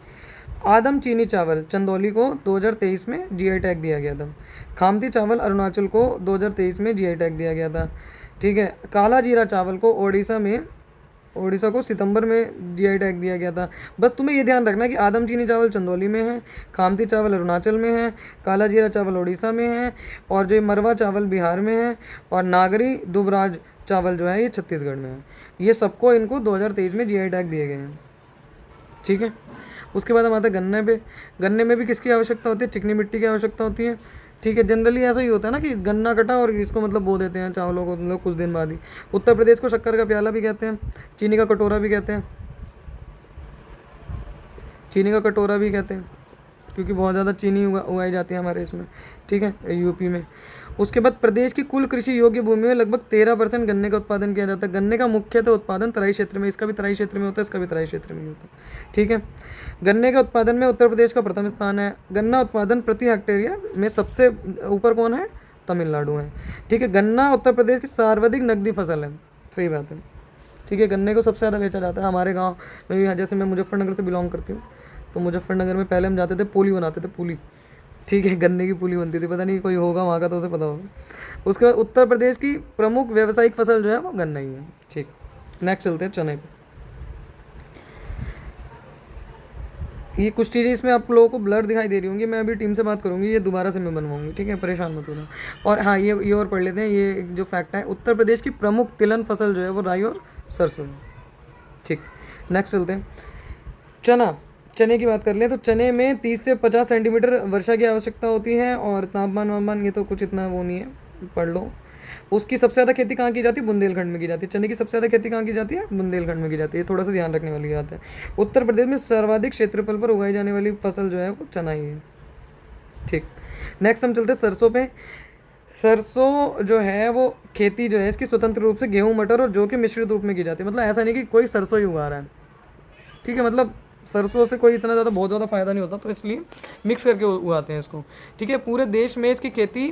आदम चीनी चावल चंदौली को 2023 में जीआई टैग दिया गया था। खामती चावल अरुणाचल को 2023 में जीआई टैग दिया गया था। ठीक है, काला जीरा चावल को ओडिशा को सितंबर में जीआई टैग दिया गया था। बस तुम्हें ये ध्यान रखना कि आदम चीनी चावल चंदौली में है, खामती चावल अरुणाचल में है, काला जीरा चावल ओडिशा में है, और जो मरवा चावल बिहार में है, और नागरी दुबराज चावल जो है ये छत्तीसगढ़ में है। ये सबको, इनको 2023 में जीआई टैग दिए गए हैं। ठीक है, उसके बाद हम आते हैं गन्ने पे। गन्ने में भी किसकी आवश्यकता होती है? चिकनी मिट्टी की आवश्यकता होती है। ठीक है, जनरली ऐसा ही होता है ना कि गन्ना कटा और इसको मतलब बो देते हैं चावलों को, मतलब कुछ दिन बाद ही। उत्तर प्रदेश को शक्कर का प्याला भी कहते हैं, चीनी का कटोरा भी कहते हैं, क्योंकि बहुत ज़्यादा चीनी उगाई जाती है हमारे इसमें। ठीक है, यूपी में। उसके बाद प्रदेश की कुल कृषि योग्य भूमि में लगभग 13% गन्ने का उत्पादन किया जाता है। गन्ने का मुख्यतः उत्पादन तराई क्षेत्र में, इसका भी तराई क्षेत्र में होता है, इसका भी तराई क्षेत्र में ही होता है। ठीक है, गन्ने के उत्पादन में उत्तर प्रदेश का प्रथम स्थान है। गन्ना उत्पादन प्रति हेक्टेरिया में सबसे ऊपर कौन है? तमिलनाडु है। ठीक है, गन्ना उत्तर प्रदेश की सर्वाधिक नकदी फसल है। सही बात है। ठीक है, गन्ने को सबसे ज़्यादा बेचा जाता है। हमारे गाँव में भी, जैसे मैं मुजफ्फरनगर से बिलोंग करती हूँ, तो मुजफ्फरनगर में पहले हम जाते थे, पूली बनाते थे, पूली। ठीक है, गन्ने की पूली बनती थी, पता नहीं कोई होगा वहाँ का तो उसे पता होगा। उसके बाद उत्तर प्रदेश की प्रमुख व्यावसायिक फसल जो है वो गन्ना ही है। ठीक, नेक्स्ट चलते हैं चने पे। ये कुछ चीज़ें इसमें आप लोगों को ब्लर दिखाई दे रही होंगी, मैं अभी टीम से बात करूँगी, ये दोबारा से मैं बनवाऊँगी। ठीक है, परेशान मत होना। और हाँ, ये और पढ़ लेते हैं, ये जो फैक्ट है, उत्तर प्रदेश की प्रमुख तिलहन फसल जो है वो राई और सरसों है। ठीक, नेक्स्ट चलते हैं। चने की बात कर लें तो चने में 30 से 50 सेंटीमीटर वर्षा की आवश्यकता होती है, और तापमान ये तो कुछ इतना वो नहीं है, पढ़ लो। उसकी सबसे ज़्यादा खेती कहाँ की जाती है? बुंदेलखंड में की जाती है। चने की सबसे ज़्यादा खेती कहाँ की जाती है? बुंदेलखंड में की जाती है। थोड़ा सा ध्यान रखने वाली बात है। उत्तर प्रदेश में सर्वाधिक क्षेत्रफल पर उगाई जाने वाली फसल जो है वो चना ही है। ठीक, नेक्स्ट हम चलते हैं सरसों पे। सरसों जो है वो खेती जो है इसकी स्वतंत्र रूप से गेहूँ, मटर और जौ के मिश्रित रूप में की जाती है। मतलब ऐसा नहीं कि कोई सरसों ही उगा रहा है। ठीक है, मतलब सरसों से कोई इतना ज़्यादा बहुत ज़्यादा फ़ायदा नहीं होता, तो इसलिए मिक्स करके उगाते हैं इसको। ठीक है, पूरे देश में इसकी खेती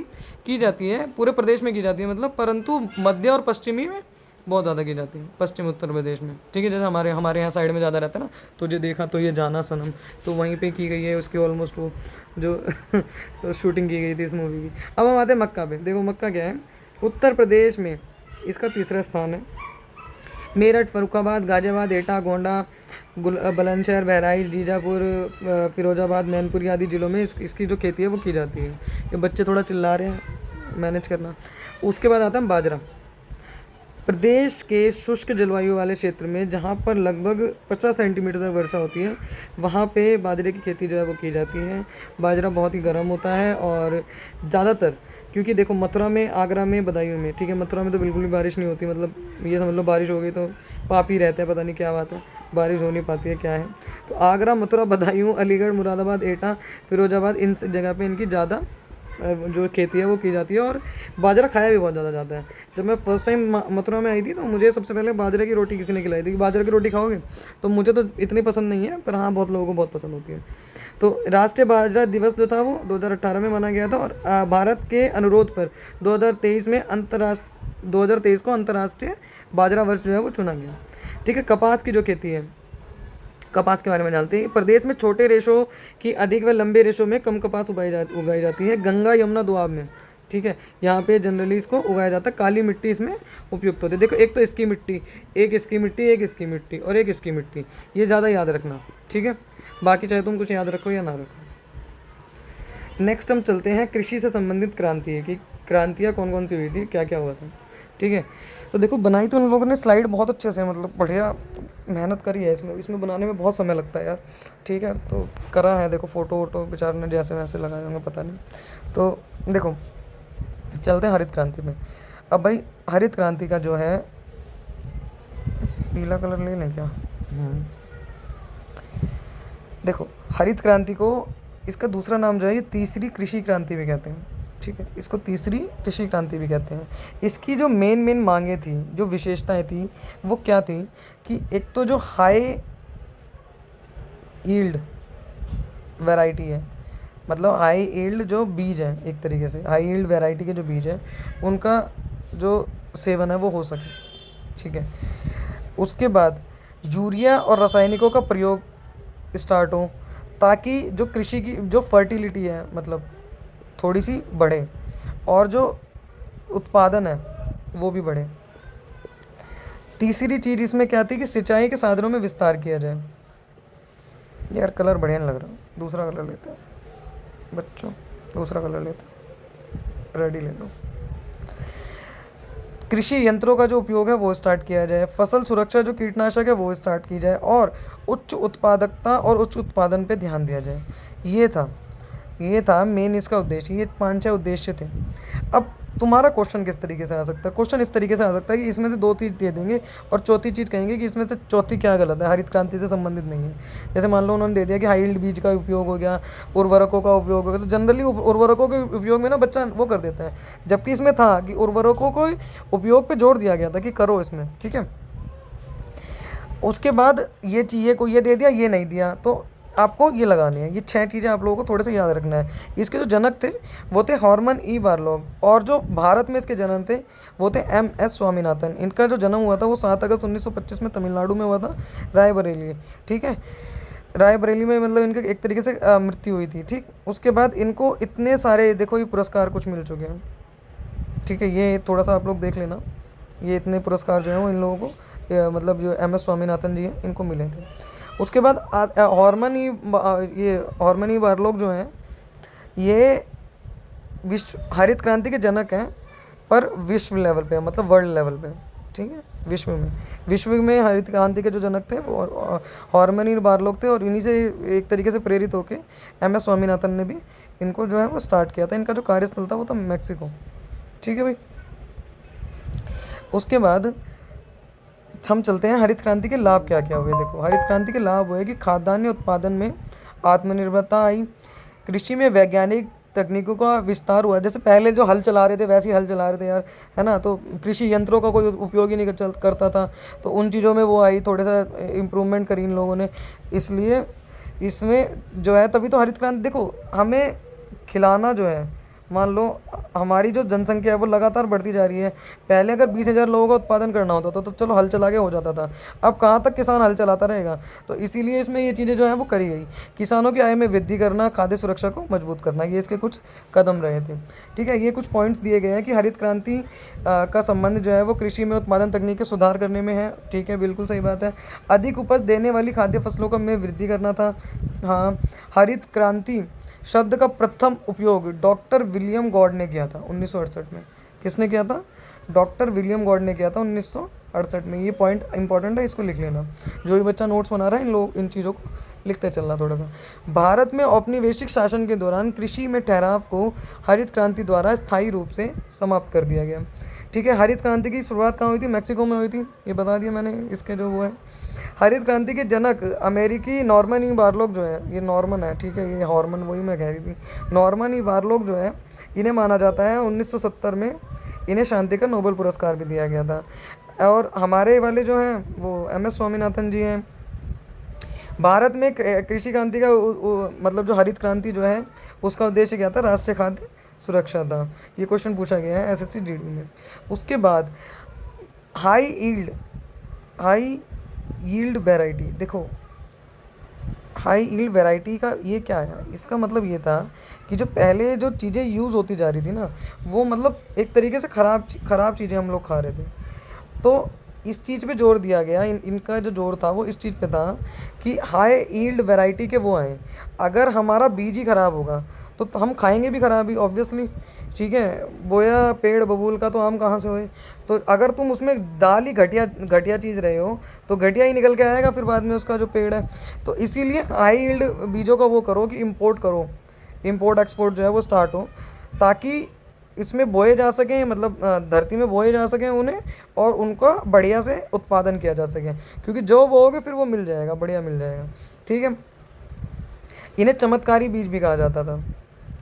की जाती है, पूरे प्रदेश में की जाती है मतलब, परंतु मध्य और पश्चिमी में बहुत ज़्यादा की जाती है, पश्चिम उत्तर प्रदेश में। ठीक है, जैसे हमारे यहाँ साइड में ज़्यादा रहता है ना, तुझे देखा तो ये जाना सनम, तो वहीं पे की गई है उसकी ऑलमोस्ट वो जो शूटिंग की गई थी इस मूवी की। अब हम आते हैं मक्का पे। देखो मक्का क्या है, उत्तर प्रदेश में इसका तीसरा स्थान है। मेरठ, फर्रुखाबाद, गाजियाबाद, एटा, गोंडा, बुलंदशहर, बहराइच, जीजापुर, फिरोजाबाद, मैनपुरी आदि जिलों में इसकी जो खेती है वो की जाती है। ये बच्चे थोड़ा चिल्ला रहे हैं, मैनेज करना। उसके बाद आता है बाजरा। प्रदेश के शुष्क जलवायु वाले क्षेत्र में जहाँ पर लगभग 50 सेंटीमीटर तक वर्षा होती है, वहाँ पे बाजरे की खेती जो है वो की जाती है। बाजरा बहुत ही गर्म होता है, और ज़्यादातर क्योंकि देखो मथुरा में, आगरा में, बदायूं में, ठीक है, मथुरा में तो बिल्कुल भी बारिश नहीं होती, मतलब ये समझ लो बारिश हो गई तो पाप ही रहता है, पता नहीं क्या बात है, बारिश हो नहीं पाती है क्या है। तो आगरा, मथुरा, बदायूं, अलीगढ़, मुरादाबाद, एटा, फिरोजाबाद, इन जगह पे इनकी ज़्यादा जो खेती है वो की जाती है, और बाजरा खाया भी बहुत ज़्यादा जाता है। जब मैं फर्स्ट टाइम मथुरा में आई थी तो मुझे सबसे पहले बाजरे की रोटी किसी ने खिलाई थी कि बाजरे की रोटी खाओगे, तो मुझे तो इतनी पसंद नहीं है, पर हाँ बहुत लोगों को बहुत पसंद होती है। तो राष्ट्रीय बाजरा दिवस जो था वो 2018 में मनाया गया था, और भारत के अनुरोध पर 2023 को अंतर्राष्ट्रीय बाजरा वर्ष जो है वो चुना गया। ठीक है, कपास की जो खेती है, कपास के बारे में जानते हैं। प्रदेश में छोटे रेशों की अधिक व लंबे रेशों में कम कपास उगाई जाती है गंगा यमुना दोआब में। ठीक है, यहाँ पे जनरली इसको उगाया जाता है। काली मिट्टी इसमें उपयुक्त होती है। देखो, एक तो इसकी मिट्टी, एक इसकी मिट्टी, एक इसकी मिट्टी और एक इसकी मिट्टी, ये ज़्यादा याद रखना। ठीक है, बाकी चाहे तुम कुछ याद रखो या ना रखो। नेक्स्ट हम चलते हैं कृषि से संबंधित क्रांति है कि क्रांतियाँ कौन कौन सी हुई थी, क्या क्या हुआ था। ठीक है, तो देखो बनाई तो उन लोगों ने स्लाइड बहुत अच्छे से, मतलब बढ़िया मेहनत करी है इसमें बनाने में बहुत समय लगता है यार। ठीक है, तो करा है, देखो फ़ोटो वोटो बेचारे ने जैसे वैसे लगाए होंगे पता नहीं। तो देखो चलते हैं हरित क्रांति में। अब भाई हरित क्रांति का जो है, पीला कलर ले लें क्या? देखो हरित क्रांति को, इसका दूसरा नाम जो है ये तीसरी कृषि क्रांति भी कहते हैं। ठीक है, इसको तीसरी कृषि क्रांति भी कहते हैं। इसकी जो मेन मांगें थी, जो विशेषताएं थी, वो क्या थी कि एक तो जो हाई यील्ड वैरायटी है, मतलब हाई यील्ड जो बीज है, एक तरीके से हाई यील्ड वैरायटी के जो बीज है उनका जो सेवन है वो हो सके। ठीक है, उसके बाद यूरिया और रासायनिकों का प्रयोग स्टार्ट हो, ताकि जो कृषि की जो फर्टिलिटी है मतलब थोड़ी सी बढ़े, और जो उत्पादन है वो भी बढ़े। तीसरी चीज़ इसमें क्या थी कि सिंचाई के साधनों में विस्तार किया जाए। यार कलर बढ़िया नहीं लग रहा, दूसरा कलर लेते हैं बच्चों, दूसरा कलर लेते हैं, रेडी ले लो। कृषि यंत्रों का जो उपयोग है वो स्टार्ट किया जाए। फसल सुरक्षा जो कीटनाशक है वो स्टार्ट की जाए, और उच्च उत्पादकता और उच्च उत्पादन पे ध्यान दिया जाए। ये था मेन इसका उद्देश्य। ये 5-6 उद्देश्य थे। अब तुम्हारा क्वेश्चन किस तरीके से आ सकता है? क्वेश्चन इस तरीके से आ सकता है कि इसमें से 2 चीज़ दे देंगे और चौथी चीज़ कहेंगे कि इसमें से चौथी क्या गलत है, हरित क्रांति से संबंधित नहीं है। जैसे मान लो उन्होंने दे दिया कि हाई यील्ड बीज का उपयोग हो गया, उर्वरकों का उपयोग हो गया, तो जनरली उर्वरकों के उपयोग में ना बच्चा वो कर देता है, जबकि इसमें था कि उर्वरकों को उपयोग पर जोर दिया गया था कि करो इसमें। ठीक है, उसके बाद ये चाहिए को ये दे दिया, ये नहीं दिया, तो आपको ये लगानी है। ये 6 चीज़ें आप लोगों को थोड़े से याद रखना है। इसके जो जनक थे वो थे हॉर्मन ई बारलॉग, और जो भारत में इसके जनक थे वो थे MS स्वामीनाथन। इनका जो जन्म हुआ था वो 7 अगस्त 1925 में तमिलनाडु में हुआ था, रायबरेली। ठीक है, रायबरेली में मतलब इनके एक तरीके से मृत्यु हुई थी। ठीक, उसके बाद इनको इतने सारे देखो ये पुरस्कार कुछ मिल चुके हैं। ठीक है, ये थोड़ा सा आप लोग देख लेना, ये इतने पुरस्कार जो हैं वो इन लोगों को मतलब जो MS स्वामीनाथन जी हैं इनको मिले थे। उसके बाद हॉर्मनी बारलॉग जो हैं ये विश्व हरित क्रांति के जनक हैं, पर विश्व लेवल पे, मतलब वर्ल्ड लेवल पे। ठीक है, विश्व में हरित क्रांति के जो जनक थे वो हॉर्मनी बारलॉग थे, और इन्हीं से एक तरीके से प्रेरित होकर MS स्वामीनाथन ने भी इनको जो है वो स्टार्ट किया था। इनका जो कार्यस्थल था वो था मैक्सिको। ठीक है भाई, उसके बाद हम चलते हैं हरित क्रांति के लाभ क्या क्या हुए। देखो हरित क्रांति के लाभ हुए कि खाद्यान्न उत्पादन में आत्मनिर्भरता आई, कृषि में वैज्ञानिक तकनीकों का विस्तार हुआ। जैसे पहले जो हल चला रहे थे वैसे ही हल चला रहे थे यार, है ना, तो कृषि यंत्रों का कोई उपयोग ही नहीं करता था, तो उन चीज़ों में वो आई, थोड़े सा इम्प्रूवमेंट करी इन लोगों ने। इसलिए इसमें जो है तभी तो हरित क्रांति। देखो हमें खिलाना जो है, मान लो हमारी जो जनसंख्या है वो लगातार बढ़ती जा रही है। पहले अगर 20,000 लोगों का उत्पादन करना होता था तो चलो हल चला के हो जाता था, अब कहाँ तक किसान हल चलाता रहेगा। तो इसीलिए इसमें ये चीज़ें जो हैं वो करी गई। किसानों की आय में वृद्धि करना, खाद्य सुरक्षा को मजबूत करना, ये इसके कुछ कदम रहे थे। ठीक है, ये कुछ पॉइंट्स दिए गए हैं कि हरित क्रांति का संबंध जो है वो कृषि में उत्पादन तकनीक के सुधार करने में है। ठीक है, बिल्कुल सही बात है। अधिक उपज देने वाली खाद्य फसलों का में वृद्धि करना था। हाँ, हरित क्रांति शब्द का प्रथम उपयोग डॉक्टर विलियम गॉड ने किया था 1968 में। किसने किया था? डॉक्टर विलियम गॉड ने किया था 1968 में। ये पॉइंट इंपॉर्टेंट है, इसको लिख लेना। जो भी बच्चा नोट्स बना रहा है इन चीज़ों को लिखते चलना थोड़ा सा। भारत में औपनिवेशिक शासन के दौरान कृषि में ठहराव को हरित क्रांति द्वारा स्थायी रूप से समाप्त कर दिया गया। ठीक है। हरित क्रांति की शुरुआत कहाँ हुई थी? मैक्सिको में हुई थी, ये बता दिया मैंने। इसके जो वो है हरित क्रांति के जनक अमेरिकी नॉर्मन ई बारलोग जो है, ये नॉर्मन है, ठीक है, ये हॉर्मन वही मैं कह रही थी, नॉर्मन ई बारलोग जो है, इन्हें माना जाता है 1970 में इन्हें शांति का नोबेल पुरस्कार भी दिया गया था। और हमारे वाले जो हैं वो MS स्वामीनाथन जी हैं। भारत में कृषि क्रांति का मतलब जो हरित क्रांति जो है उसका उद्देश्य क्या था? राष्ट्रीय खाद्य सुरक्षा था। ये क्वेश्चन पूछा गया है SSC DD में। उसके बाद हाई यील्ड वैरायटी, देखो हाई यील्ड वैरायटी का ये क्या है? इसका मतलब ये था कि जो पहले जो चीज़ें यूज़ होती जा रही थी ना, वो मतलब एक तरीके से ख़राब चीज़ें हम लोग खा रहे थे। तो इस चीज़ पे जोर दिया गया, इनका जो जोर था वो इस चीज़ पे था कि हाई यील्ड वैरायटी के वो आए। अगर हमारा बीज ही ख़राब होगा तो हम खाएंगे भी ख़राब ही ऑब्वियसली, ठीक है। बोया पेड़ बबूल का तो आम कहाँ से होए? तो अगर तुम उसमें डाल ही घटिया चीज़ रहे हो तो घटिया ही निकल के आएगा फिर बाद में उसका जो पेड़ है। तो इसीलिए हाई यील्ड बीजों का वो करो कि इम्पोर्ट करो, इम्पोर्ट एक्सपोर्ट जो है वो स्टार्ट हो, ताकि इसमें बोए जा सकें, मतलब धरती में बोए जा सकें उन्हें, और उनका बढ़िया से उत्पादन किया जा सके, क्योंकि जो बोओगे फिर वो मिल जाएगा, बढ़िया मिल जाएगा, ठीक है। इन्हें चमत्कारी बीज भी कहा जाता था,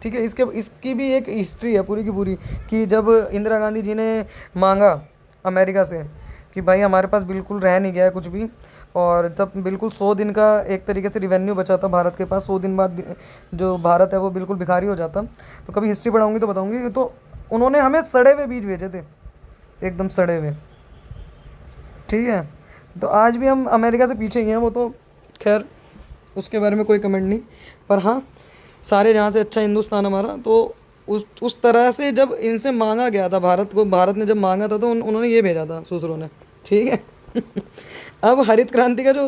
ठीक है। इसकी भी एक हिस्ट्री है पूरी की पूरी, कि जब इंदिरा गांधी जी ने मांगा अमेरिका से कि भाई हमारे पास बिल्कुल रह नहीं गया है कुछ भी, और जब बिल्कुल 100 दिन का एक तरीके से रिवेन्यू बचा था भारत के पास, 100 दिन बाद जो भारत है वो बिल्कुल भिखारी हो जाता। तो कभी हिस्ट्री पढ़ाऊंगी तो बताऊंगी। तो उन्होंने हमें सड़े हुए बीज भेजे थे, एकदम सड़े हुए, ठीक है। तो आज भी हम अमेरिका से पीछे ही हैं, वो तो खैर उसके बारे में कोई कमेंट नहीं, पर हाँ सारे जहाँ से अच्छा हिंदुस्तान हमारा। तो उस तरह से जब इनसे मांगा गया था भारत को, भारत ने जब मांगा था तो उन्होंने ये भेजा था ससुरों ने, ठीक है। अब हरित क्रांति का जो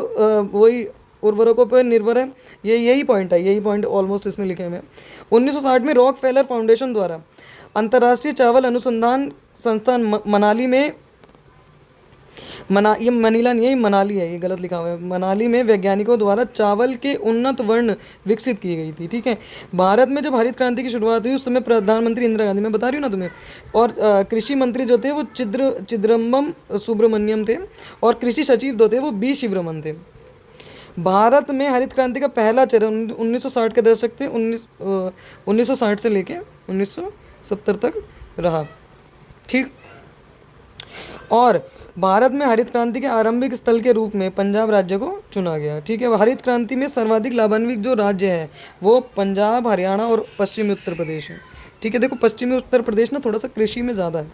वही उर्वरकों पर निर्भर है, यही पॉइंट है, यही पॉइंट ऑलमोस्ट इसमें लिखे हुए हैं। 1960 में रॉकफेलर फाउंडेशन द्वारा अंतर्राष्ट्रीय चावल अनुसंधान संस्थान मनाली में ये मनीला नहीं है, ये मनाली है, ये गलत लिखा हुआ है। मनाली में वैज्ञानिकों द्वारा चावल के उन्नत वर्ण विकसित की गई थी, ठीक है। भारत में जब हरित क्रांति की शुरुआत हुई उस समय प्रधानमंत्री इंदिरा गांधी, मैं बता रही हूँ ना तुम्हें, और कृषि मंत्री जो थे वो चिदम्बरम सुब्रमण्यम थे, और कृषि सचिव जो थे वो B शिवरमन थे। भारत में हरित क्रांति का पहला चरण 1960 के दशक से 1960 से लेके 1970 तक रहा, ठीक। और भारत में हरित क्रांति के आरंभिक स्थल के रूप में पंजाब राज्य को चुना गया, ठीक है। हरित क्रांति में सर्वाधिक लाभान्वित जो राज्य है वो पंजाब, हरियाणा और पश्चिमी उत्तर प्रदेश है, ठीक है। देखो पश्चिमी उत्तर प्रदेश ना थोड़ा सा कृषि में ज़्यादा है,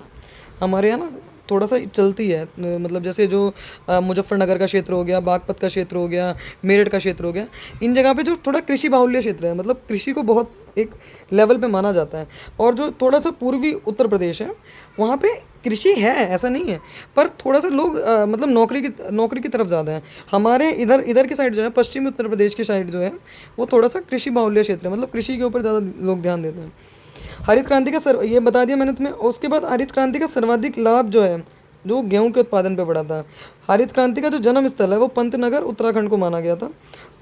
हमारे यहाँ ना थोड़ा सा चलती है, मतलब जैसे जो मुजफ्फरनगर का क्षेत्र हो गया, बागपत का क्षेत्र हो गया, मेरठ का क्षेत्र हो गया, इन जगह पे जो थोड़ा कृषि बाहुल्य क्षेत्र है, मतलब कृषि को बहुत एक लेवल पे माना जाता है। और जो थोड़ा सा पूर्वी उत्तर प्रदेश है वहाँ पे कृषि है, ऐसा नहीं है, पर थोड़ा सा लोग मतलब नौकरी की तरफ ज़्यादा है। हमारे इधर की साइड जो है, पश्चिमी उत्तर प्रदेश की साइड जो है, वो थोड़ा सा कृषि बाहुल्य क्षेत्र है, मतलब कृषि के ऊपर ज़्यादा लोग ध्यान देते हैं। हरित क्रांति का ये बता दिया मैंने तुम्हें। उसके बाद हरित क्रांति का सर्वाधिक लाभ जो है जो गेहूं के उत्पादन पे पड़ा था। हरित क्रांति का जो जन्म स्थल है वो पंतनगर उत्तराखंड को माना गया था।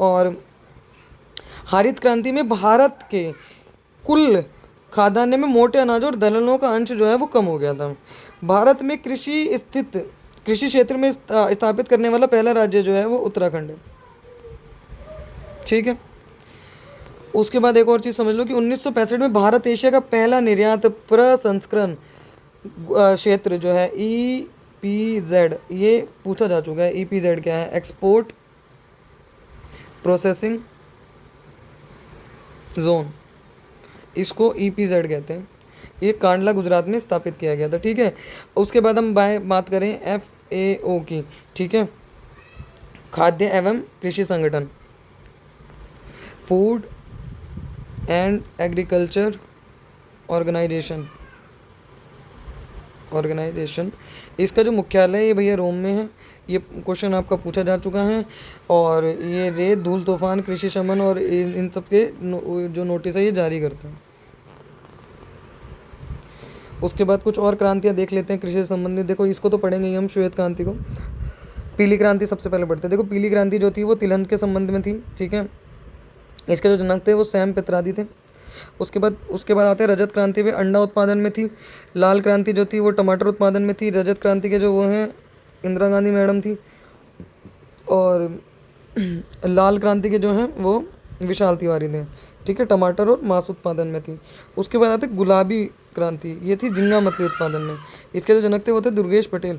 और हरित क्रांति में भारत के कुल खाद्यान्न में मोटे अनाज और दलहनों का अंश जो है वो कम हो गया था। भारत में कृषि क्षेत्र में स्थापित करने वाला पहला राज्य जो है वो उत्तराखंड है, ठीक है। उसके बाद एक और चीज़ समझ लो कि 1965 में भारत एशिया का पहला निर्यात प्रसंस्करण क्षेत्र जो है EPZ, ये पूछा जा चुका है। EPZ क्या है? एक्सपोर्ट प्रोसेसिंग जोन, इसको EPZ कहते हैं। ये कांडला गुजरात में स्थापित किया गया था, ठीक है। उसके बाद हम बात करें FAO की, ठीक है, खाद्य एवं कृषि संगठन, फूड एंड एग्रीकल्चर ऑर्गेनाइजेशन, इसका जो मुख्यालय है ये भैया रोम में है। ये क्वेश्चन आपका पूछा जा चुका है। और ये रेत, धूल, तूफान, कृषि शमन और इन सब के जो नोटिस है ये जारी करता है। उसके बाद कुछ और क्रांतियाँ देख लेते हैं कृषि से संबंधित। देखो इसको तो पढ़ेंगे ही हम, श्वेत क्रांति को। पीली क्रांति सबसे पहले पढ़ते हैं। देखो पीली क्रांति जो थी वो तिलहन के संबंध में थी, ठीक है। इसके जो जनक थे वो सैम पित्रादि थे। उसके बाद आते हैं रजत क्रांति पे, अंडा उत्पादन में थी। लाल क्रांति जो थी वो टमाटर उत्पादन में थी। रजत क्रांति के जो वो हैं इंदिरा गांधी मैडम थी। और लाल क्रांति के जो हैं वो विशाल तिवारी थे। ठीक है, टमाटर और मांस उत्पादन में थी। उसके बाद आते गुलाबी क्रांति, ये थी झींगा मछली उत्पादन में। इसके जो जनक थे वो थे दुर्गेश पटेल।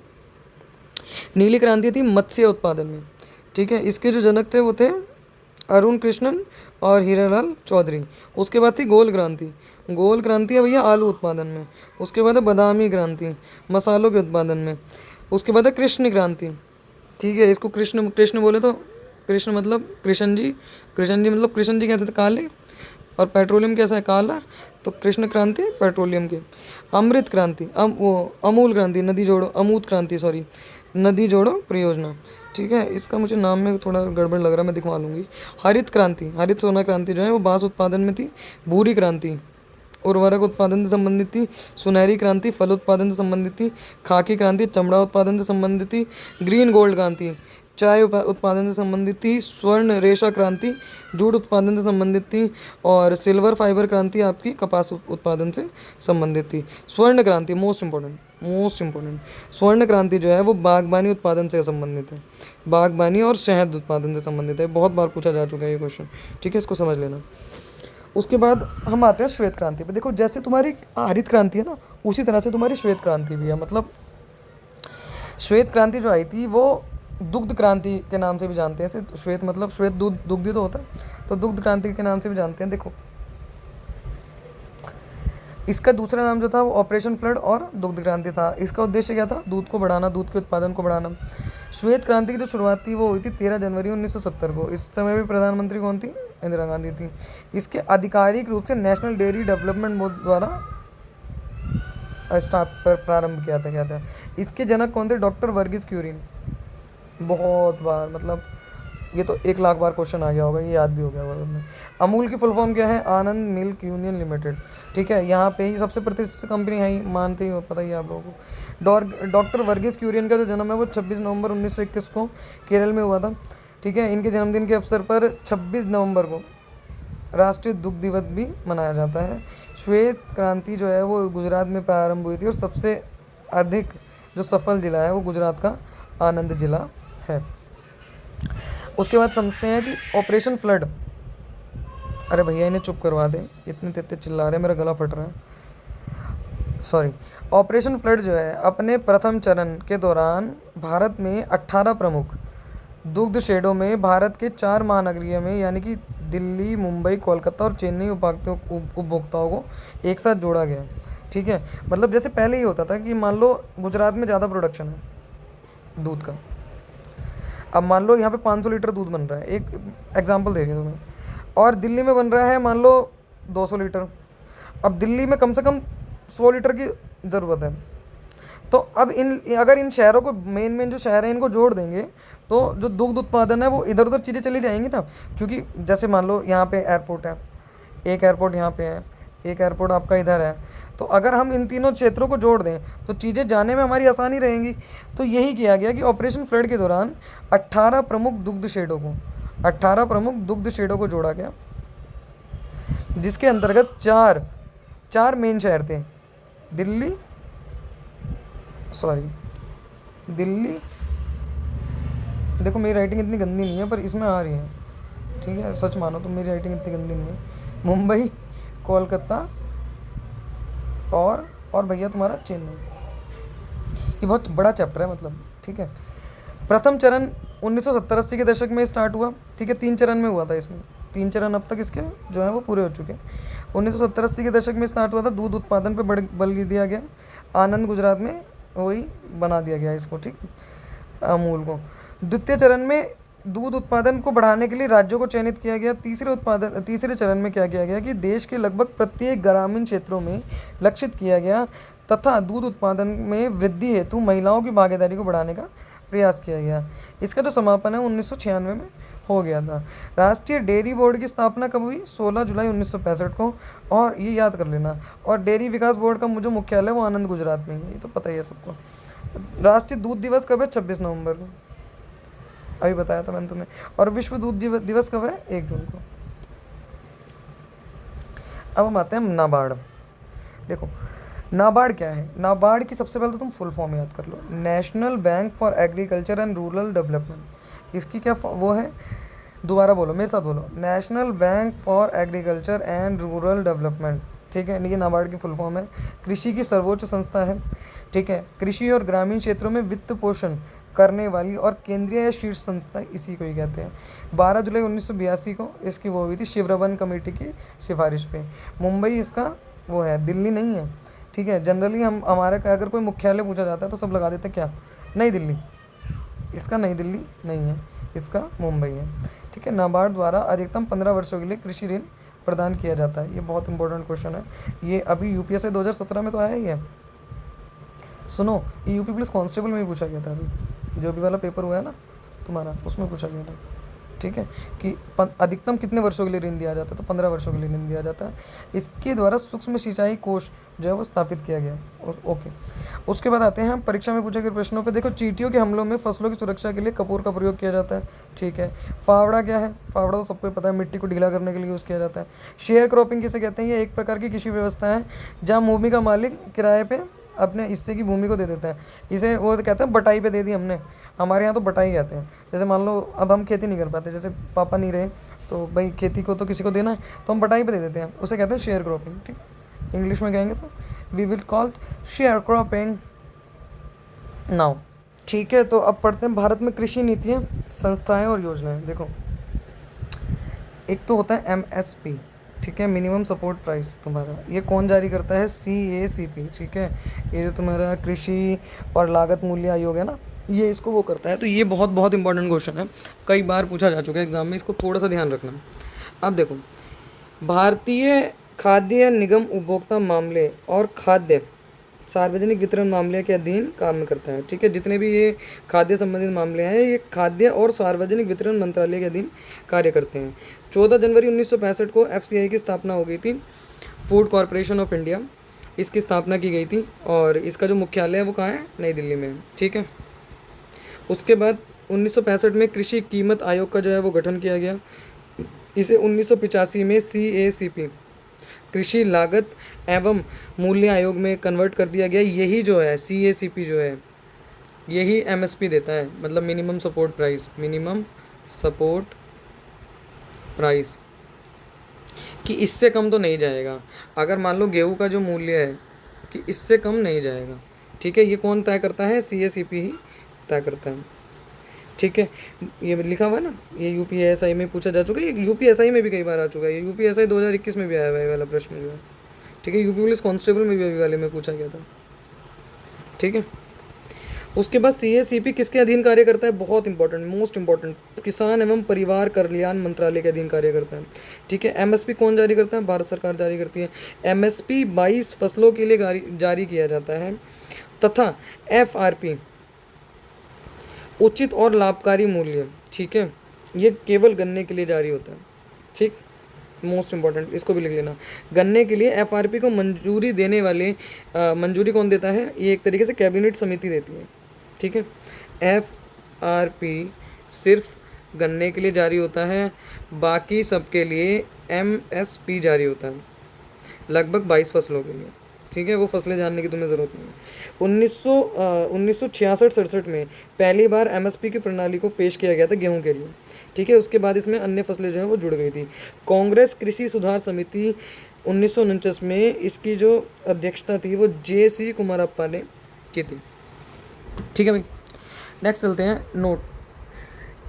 नीली क्रांति थी मत्स्य उत्पादन में। ठीक है, इसके जो जनक थे वो थे अरुण कृष्णन और हीरालाल चौधरी। उसके बाद थी गोल क्रांति। गोल क्रांति है भैया आलू उत्पादन में। उसके बाद है बादामी क्रांति मसालों के उत्पादन में। उसके बाद है कृष्ण क्रांति। ठीक है, इसको कृष्ण कृष्ण बोले तो कृष्ण मतलब कृष्ण जी। कृष्ण जी मतलब कृष्ण जी कैसे थे काले, और पेट्रोलियम कैसा है काला, तो कृष्ण क्रांति पेट्रोलियम के। अमृत क्रांति वो अमूल क्रांति नदी जोड़ो अमूत क्रांति सॉरी नदी जोड़ो परियोजना। ठीक है, इसका मुझे नाम में थोड़ा गड़बड़ लग रहा है, मैं दिखवा लूँगी। हरित क्रांति हरित सोना क्रांति जो है वो बांस उत्पादन में थी। भूरी क्रांति उर्वरक उत्पादन से संबंधित थी। सुनहरी क्रांति फल उत्पादन से संबंधित थी। खाकी क्रांति चमड़ा उत्पादन से संबंधित थी। ग्रीन गोल्ड क्रांति चाय उत्पादन से संबंधित थी। स्वर्ण रेशा क्रांति जूट उत्पादन से संबंधित थी। और सिल्वर फाइबर क्रांति आपकी कपास उत्पादन से संबंधित थी। स्वर्ण क्रांति मोस्ट इंपॉर्टेंट स्वर्ण क्रांति जो है वो बागबानी उत्पादन से संबंधित है। बागबानी और शहद उत्पादन से संबंधित है। बहुत बार पूछा जा चुका है ये क्वेश्चन। ठीक है, इसको समझ लेना। उसके बाद हम आते हैं श्वेत क्रांति पे। देखो जैसे तुम्हारी हरित क्रांति है ना, उसी तरह से तुम्हारी श्वेत क्रांति भी है। मतलब श्वेत क्रांति जो आई थी वो दुग्ध क्रांति के नाम से भी जानते हैं। ऐसे श्वेत मतलब श्वेत दूध दुग्ध तो होता है, तो दुग्ध क्रांति के नाम से भी जानते हैं। देखो इसका दूसरा नाम जो था वो ऑपरेशन फ्लड और दुग्ध क्रांति था। इसका उद्देश्य क्या था, दूध को बढ़ाना, दूध के उत्पादन को बढ़ाना। श्वेत क्रांति की जो शुरुआत थी वो हुई थी 13 जनवरी 1970 को। इस समय भी प्रधानमंत्री कौन थी, इंदिरा गांधी थी। इसके आधिकारिक रूप से नेशनल डेयरी डेवलपमेंट बोर्ड द्वारा प्रारंभ किया था। इसके जनक कौन थे, डॉक्टर वर्गीस क्यूरीन। बहुत बार मतलब ये तो 1 लाख बार क्वेश्चन आ गया होगा, ये याद भी हो गया होगा। अमूल की फुल फॉर्म क्या है, आनंद मिल्क यूनियन लिमिटेड। ठीक है, यहाँ पे ही सबसे प्रतिष्ठित कंपनी है ही, मानते ही हो, पता ही है आप लोगों को। डॉक्टर वर्गीस क्यूरियन का जो जन्म है वो 26 नवंबर 1921 को केरल में हुआ था। ठीक है, इनके जन्मदिन के अवसर पर 26 नवंबर को राष्ट्रीय दुग्ध दिवस भी मनाया जाता है। श्वेत क्रांति जो है वो गुजरात में प्रारंभ हुई थी और सबसे अधिक जो सफल जिला है वो गुजरात का आनंद जिला है। उसके बाद समझते हैं कि ऑपरेशन फ्लड। अरे भैया इन्हें चुप करवा दें, इतने तेते चिल्ला रहे हैं, मेरा गला फट रहा है, सॉरी। ऑपरेशन फ्लड जो है अपने प्रथम चरण के दौरान भारत में 18 प्रमुख दुग्ध शेडों में भारत के 4 महानगरीय में यानी कि दिल्ली, मुंबई, कोलकाता और चेन्नई उपभोक्ताओं को एक साथ जोड़ा गया। ठीक है, मतलब जैसे पहले ही होता था कि मान लो गुजरात में ज़्यादा प्रोडक्शन है दूध का, अब मान लो यहाँ पे 500 लीटर दूध बन रहा है, एक एग्जांपल दे रही हूँ तुम्हें, और दिल्ली में बन रहा है मान लो 200 लीटर। अब दिल्ली में कम से कम 100 लीटर की ज़रूरत है, तो अब अगर इन शहरों को मेन जो शहर हैं इनको जोड़ देंगे तो जो दुग्ध उत्पादन है वो इधर उधर चीज़ें चली जाएंगी ना। क्योंकि जैसे मान लो यहाँ पे एयरपोर्ट है, एक एयरपोर्ट यहाँ पे है, एक एयरपोर्ट आपका इधर है, तो अगर हम इन तीनों क्षेत्रों को जोड़ दें तो चीज़ें जाने में हमारी आसानी रहेंगी। तो यही किया गया कि ऑपरेशन फ्लड के दौरान 18 प्रमुख दुग्ध शेडों को जोड़ा गया, जिसके अंतर्गत चार मेन शहर थे। दिल्ली, देखो मेरी राइटिंग इतनी गंदी नहीं है पर इसमें आ रही है, ठीक है, सच मानो तो मेरी राइटिंग इतनी गंदी नहीं है। मुंबई, कोलकाता और भैया तुम्हारा चेन्नई। ये बहुत बड़ा चैप्टर है मतलब, ठीक है। प्रथम चरण 1970-80 के दशक में स्टार्ट हुआ। ठीक है, 3 चरण में हुआ था इसमें, 3 चरण अब तक इसके जो है वो पूरे हो चुके हैं। 1970-80 के दशक में स्टार्ट हुआ था, दूध उत्पादन पे बल दिया गया। आनंद गुजरात में वही बना दिया गया इसको, ठीक है, अमूल को। द्वितीय चरण में दूध उत्पादन को बढ़ाने के लिए राज्यों को चयनित किया गया। तीसरे चरण में क्या किया गया कि देश के लगभग प्रत्येक ग्रामीण क्षेत्रों में लक्षित किया गया तथा दूध उत्पादन में वृद्धि हेतु महिलाओं की भागीदारी को बढ़ाने का प्रयास किया गया। इसका जो समापन है 1996 में हो गया था। राष्ट्रीय डेयरी बोर्ड की स्थापना कब हुई, 16 जुलाई 1965 को, और ये याद कर लेना। और डेयरी विकास बोर्ड का जो मुख्यालय वो आनंद गुजरात में ही है, ये तो पता ही है सबको। राष्ट्रीय दूध दिवस कब है, 26 नवंबर को, अभी बताया था मैंने तुम्हें। और विश्व दूध दिवस कब है, 1 जून को। अब हम आते हैं नाबार्ड। देखो नाबार्ड क्या है, नाबार्ड की सबसे पहले तो तुम फुल फॉर्म याद कर लो, National Bank for Agriculture and Rural Development. इसकी क्या वो है, दोबारा बोलो मेरे साथ बोलो, National Bank for Agriculture and Rural Development. ठीक है, ये नाबार्ड की फुल फॉर्म है। कृषि की सर्वोच्च संस्था है। ठीक है, कृषि और ग्रामीण क्षेत्रों में वित्त पोषण करने वाली और केंद्रीय या शीर्ष संस्था इसी को ही कहते हैं। 12 जुलाई 1982 को इसकी वो हुई थी शिवरबन कमेटी की सिफारिश पे। मुंबई इसका वो है, दिल्ली नहीं है। ठीक है, जनरली हम हमारे का अगर कोई मुख्यालय पूछा जाता है तो सब लगा देते हैं क्या, नई दिल्ली। इसका नई दिल्ली नहीं है, इसका मुंबई है। ठीक है, नाबार्ड द्वारा अधिकतम 15 वर्षों के लिए कृषि ऋण प्रदान किया जाता है। ये बहुत इंपॉर्टेंट क्वेश्चन है, ये अभी यूपीएससी 2017 में तो आया ही है। सुनो, ये यूपी पुलिस कांस्टेबल में भी पूछा गया था, अभी जो भी वाला पेपर हुआ है ना तुम्हारा, उसमें पूछा गया था। ठीक है, कि अधिकतम कितने वर्षों के लिए ऋण दिया जाता है, तो 15 वर्षों के लिए ऋण दिया जाता है। इसके द्वारा सूक्ष्म सिंचाई कोष जो है वो स्थापित किया गया। ओके, उसके बाद आते हैं हम परीक्षा में पूछे गए प्रश्नों पे। देखो, चींटियों के हमलों में फसलों की सुरक्षा के लिए कपूर का प्रयोग किया जाता है। ठीक है, फावड़ा क्या है, फावड़ा तो सबको पता है, मिट्टी को ढीला करने के लिए यूज़ किया जाता है। शेयर क्रॉपिंग किसे कहते हैं, ये एक प्रकार की कृषि व्यवस्था है जहाँ भूमि का मालिक किराए पे अपने हिस्से की भूमि को दे देता है। इसे वो कहते हैं बटाई पे दे दी हमने, हमारे यहाँ तो बटाई कहते हैं। जैसे मान लो अब हम खेती नहीं कर पाते, जैसे पापा नहीं रहे तो भाई खेती को तो किसी को देना है, तो हम बटाई पे दे देते हैं, उसे कहते हैं शेयर क्रॉपिंग। ठीक है, इंग्लिश में कहेंगे तो we will call sharecropping now. ठीक है, तो अब पढ़ते हैं भारत में कृषि नीतियाँ, संस्थाएँ और योजनाएँ। देखो, एक तो होता है एमएसपी। ठीक है, मिनिमम सपोर्ट प्राइस तुम्हारा, ये कौन जारी करता है, CACP। ठीक है, ये जो तुम्हारा कृषि और लागत मूल्य आयोग है ना, ये इसको वो करता है। तो ये बहुत बहुत इंपॉर्टेंट क्वेश्चन है, कई बार पूछा जा चुका है एग्जाम में, इसको थोड़ा सा ध्यान रखना। अब देखो, भारतीय खाद्य निगम उपभोक्ता मामले और खाद्य सार्वजनिक वितरण मामले के अधीन काम करता है। ठीक है, जितने भी ये खाद्य संबंधित मामले हैं, ये खाद्य और सार्वजनिक वितरण मंत्रालय के अधीन कार्य करते हैं। 14 जनवरी 1965 को FCI की स्थापना हो गई थी, फूड कॉरपोरेशन ऑफ इंडिया, इसकी स्थापना की गई थी। और इसका जो मुख्यालय है वो कहाँ है, नई दिल्ली में। ठीक है, उसके बाद 1965 में कृषि कीमत आयोग का जो है वो गठन किया गया। इसे 1985 में CACP कृषि लागत एवं मूल्य आयोग में कन्वर्ट कर दिया गया। यही जो है CACP जो है, यही MSP देता है, मतलब minimum support price, minimum support price, कि इससे कम तो नहीं जाएगा। अगर मान लो गेहूं का जो मूल्य है कि इससे कम नहीं जाएगा। ठीक है, ये कौन तय करता है, CACP ही तय करता है। ठीक है, ये लिखा हुआ है ना, ये UPSI में पूछा जा चुका है, ये UPSI में भी कई बार आ चुका है, ये UPSI 2021 में भी आया हुआ है वाला प्रश्न जो है। ठीक है, यूपी पुलिस कांस्टेबल में भी अभी वाले में पूछा गया था। ठीक है, उसके बाद CACP किसके अधीन कार्य करता है, बहुत इंपॉर्टेंट, मोस्ट इंपॉर्टेंट, किसान एवं परिवार कल्याण मंत्रालय के अधीन कार्य करता है। ठीक है, MSP कौन जारी करता है, भारत सरकार जारी करती है। MSP 22 फसलों के लिए जारी किया जाता है, तथा FRP उचित और लाभकारी मूल्य। ठीक है, ये केवल गन्ने के लिए जारी होता है। ठीक, मोस्ट इंपॉर्टेंट, इसको भी लिख लेना। गन्ने के लिए FRP को मंजूरी देने वाले मंजूरी कौन देता है, ये एक तरीके से कैबिनेट समिति देती है। ठीक है, FRP सिर्फ गन्ने के लिए जारी होता है, बाकी सबके लिए MSP जारी होता है, लगभग 22 फसलों के लिए। ठीक है, वो फसलें जानने की तुम्हें ज़रूरत नहीं है। 1966-67 में पहली बार MSP की प्रणाली को पेश किया गया था गेहूं के लिए। ठीक है, उसके बाद इसमें अन्य फसलें जो हैं वो जुड़ गई थी। कांग्रेस कृषि सुधार समिति 1949 में इसकी जो अध्यक्षता थी वो JC कुमारप्पा ने की थी। ठीक है भाई, नेक्स्ट चलते हैं। नोट,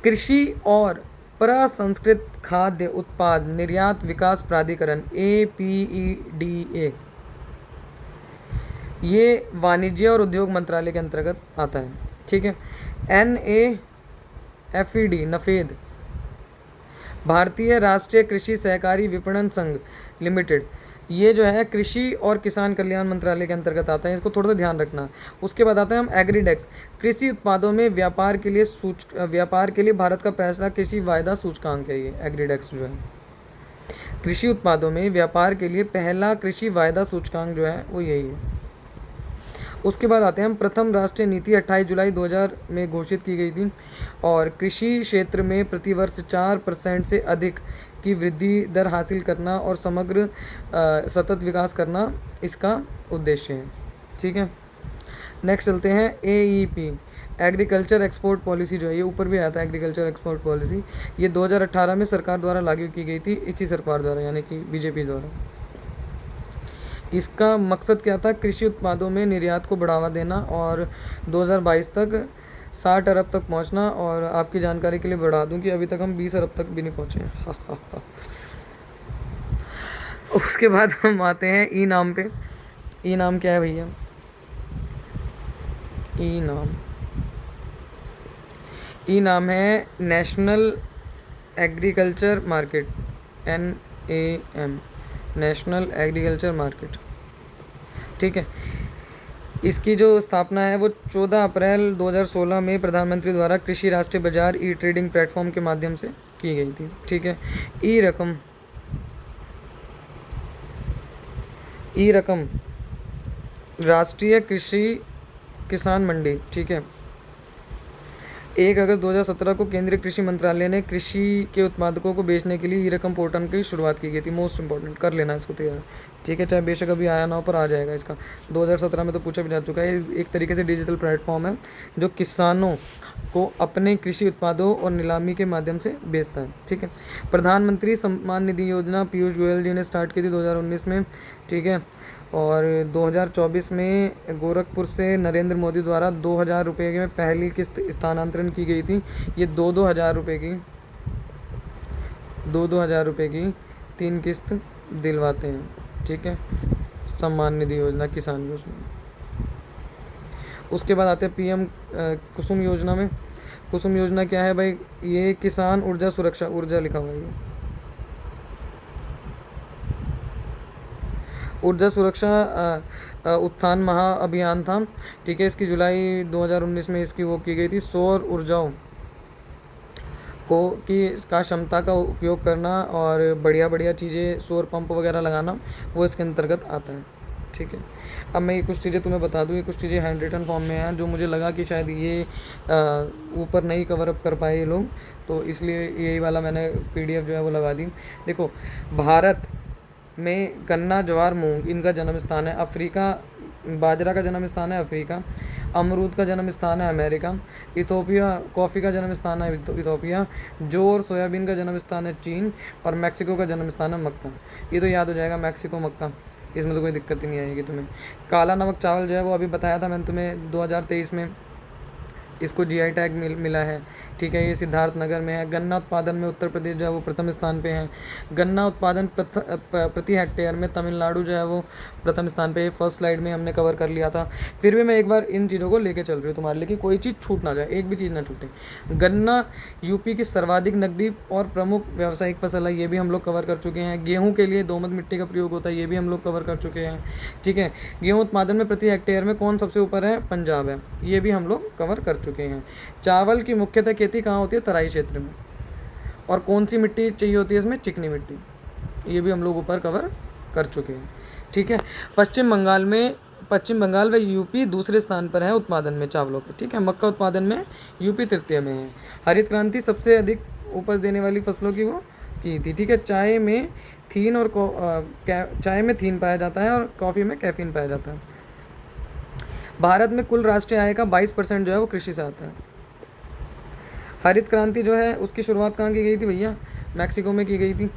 कृषि और प्रसंस्कृत खाद्य उत्पाद निर्यात विकास प्राधिकरण APEDA, ये वाणिज्य और उद्योग मंत्रालय के अंतर्गत आता है। ठीक है, NAFED नफेद, भारतीय राष्ट्रीय कृषि सहकारी विपणन संघ लिमिटेड, ये जो है कृषि और किसान कल्याण मंत्रालय के अंतर्गत आता है, इसको थोड़ा सा ध्यान रखना। उसके बाद आता है हम एग्रीडेक्स, कृषि उत्पादों में व्यापार के लिए भारत का पहला कृषि वायदा सूचकांक है। ये एग्रीडेक्स जो है कृषि उत्पादों में व्यापार के लिए पहला कृषि वायदा सूचकांक जो है वो यही है। उसके बाद आते हैं हम, प्रथम राष्ट्रीय नीति 28 जुलाई 2000 में घोषित की गई थी और कृषि क्षेत्र में प्रतिवर्ष 4% से अधिक की वृद्धि दर हासिल करना और समग्र सतत विकास करना इसका उद्देश्य है। ठीक है, नेक्स्ट चलते हैं AEP, एग्रीकल्चर एक्सपोर्ट पॉलिसी जो है, ये ऊपर भी आया था एग्रीकल्चर एक्सपोर्ट पॉलिसी, ये 2018 में सरकार द्वारा लागू की गई थी, इसी सरकार द्वारा यानी कि बीजेपी द्वारा। इसका मकसद क्या था? कृषि उत्पादों में निर्यात को बढ़ावा देना और 2022 तक 60 अरब तक पहुंचना। और आपकी जानकारी के लिए बढ़ा दूं कि अभी तक हम 20 अरब तक भी नहीं पहुंचे हैं। हा हा हा। उसके बाद हम आते हैं ई नाम पे। ई नाम क्या है भैया? ई नाम है national agriculture market, NAM, national agriculture market. ठीक है, इसकी जो स्थापना है वो 14 अप्रैल 2016 में प्रधानमंत्री द्वारा कृषि राष्ट्रीय बाजार ई ट्रेडिंग प्लेटफॉर्म के माध्यम से की गई थी। ठीक है, ई रकम राष्ट्रीय कृषि किसान मंडी। ठीक है, 1 अगस्त 2017 को केंद्रीय कृषि मंत्रालय ने कृषि के उत्पादकों को बेचने के लिए ई रकम पोर्टल की शुरुआत की गई थी। मोस्ट इंपॉर्टेंट, कर लेना इसको तैयार। ठीक है, चाहे बेशक अभी आया ना हो पर आ जाएगा इसका। 2017 में तो पूछा भी जा चुका है। एक तरीके से डिजिटल प्लेटफॉर्म है जो किसानों को अपने कृषि उत्पादों और नीलामी के माध्यम से बेचता है। ठीक है, प्रधानमंत्री सम्मान निधि योजना पीयूष गोयल जी ने स्टार्ट की थी 2019 में। ठीक है, और 2024 में गोरखपुर से नरेंद्र मोदी द्वारा 2,000 रुपये में पहली किस्त स्थानांतरण की गई थी। ये 2,000 रुपये की 2,000 रुपये की 3 किस्त दिलवाते हैं। ठीक है, सम्मान निधि योजना किसान योजना। उसके बाद आते हैं PM कुसुम योजना में। कुसुम योजना क्या है भाई? ये किसान ऊर्जा सुरक्षा, ऊर्जा लिखा हुआ है ये, ऊर्जा सुरक्षा उत्थान महा अभियान था। ठीक है, इसकी जुलाई 2019 में इसकी वो की गई थी। सौर ऊर्जाओं का क्षमता का उपयोग करना और बढ़िया चीज़ें, सौर पंप वगैरह लगाना, वो इसके अंतर्गत आता है। ठीक है, अब मैं ये कुछ चीज़ें तुम्हें बता दूँ। ये कुछ चीज़ें हैंड रिटन फॉर्म में हैं जो मुझे लगा कि शायद ये ऊपर नहीं कवर अप कर पाए ये लोग, तो इसलिए यही वाला मैंने PDF जो है वो लगा दी। देखो, भारत में गन्ना, ज्वार, मूंग इनका जन्म स्थान है अफ्रीका, बाजरा का जन्म स्थान है अफ्रीका, अमरूद का जन्म स्थान है अमेरिका, इथोपिया, कॉफ़ी का जन्म स्थान है इथोपिया, जौ और सोयाबीन का जन्म स्थान है चीन, और मैक्सिको का जन्म स्थान है मक्का। ये तो याद हो जाएगा, मैक्सिको मक्का, इसमें तो कोई दिक्कत ही नहीं आएगी तुम्हें। काला नमक चावल जो है वो अभी बताया था मैंने तुम्हें, 2023 में इसको GI टैग मिला है। ठीक है, ये सिद्धार्थनगर में है। गन्ना उत्पादन में उत्तर प्रदेश जो है वो प्रथम स्थान पे है। गन्ना उत्पादन प्रति हेक्टेयर में तमिलनाडु जो है वो प्रथम स्थान पे है। फर्स्ट स्लाइड में हमने कवर कर लिया था, फिर भी मैं एक बार इन चीज़ों को लेके चल रही हूँ तुम्हारे लिए कि कोई चीज़ छूट ना जाए, एक भी चीज़ ना छूटे। गन्ना यूपी की सर्वाधिक नकदी और प्रमुख व्यावसायिक फसल है, ये भी हम लोग कवर कर चुके हैं। गेहूँ के लिए दोमट मिट्टी का प्रयोग होता है, ये भी हम लोग कवर कर चुके हैं। ठीक है, गेहूँ उत्पादन में प्रति हेक्टेयर में कौन सबसे ऊपर है? पंजाब है, ये भी हम लोग कवर कर चुके हैं। चावल की मुख्यतः खेती कहाँ होती है? तराई क्षेत्र में। और कौन सी मिट्टी चाहिए होती है इसमें? चिकनी मिट्टी, ये भी हम लोग ऊपर कवर कर चुके हैं। ठीक है, पश्चिम बंगाल व यूपी दूसरे स्थान पर है उत्पादन में चावलों के। ठीक है, मक्का उत्पादन में यूपी तृतीय में है। हरित क्रांति सबसे अधिक उपज देने वाली फसलों की वो की थी। ठीक है, चाय में थीन पाया जाता है और कॉफ़ी में कैफीन पाया जाता है। भारत में कुल राष्ट्रीय आय का 22% जो है वो कृषि से आता है। हरित क्रांति जो है उसकी शुरुआत कहाँ की गई थी भैया? मैक्सिको में की गई थी।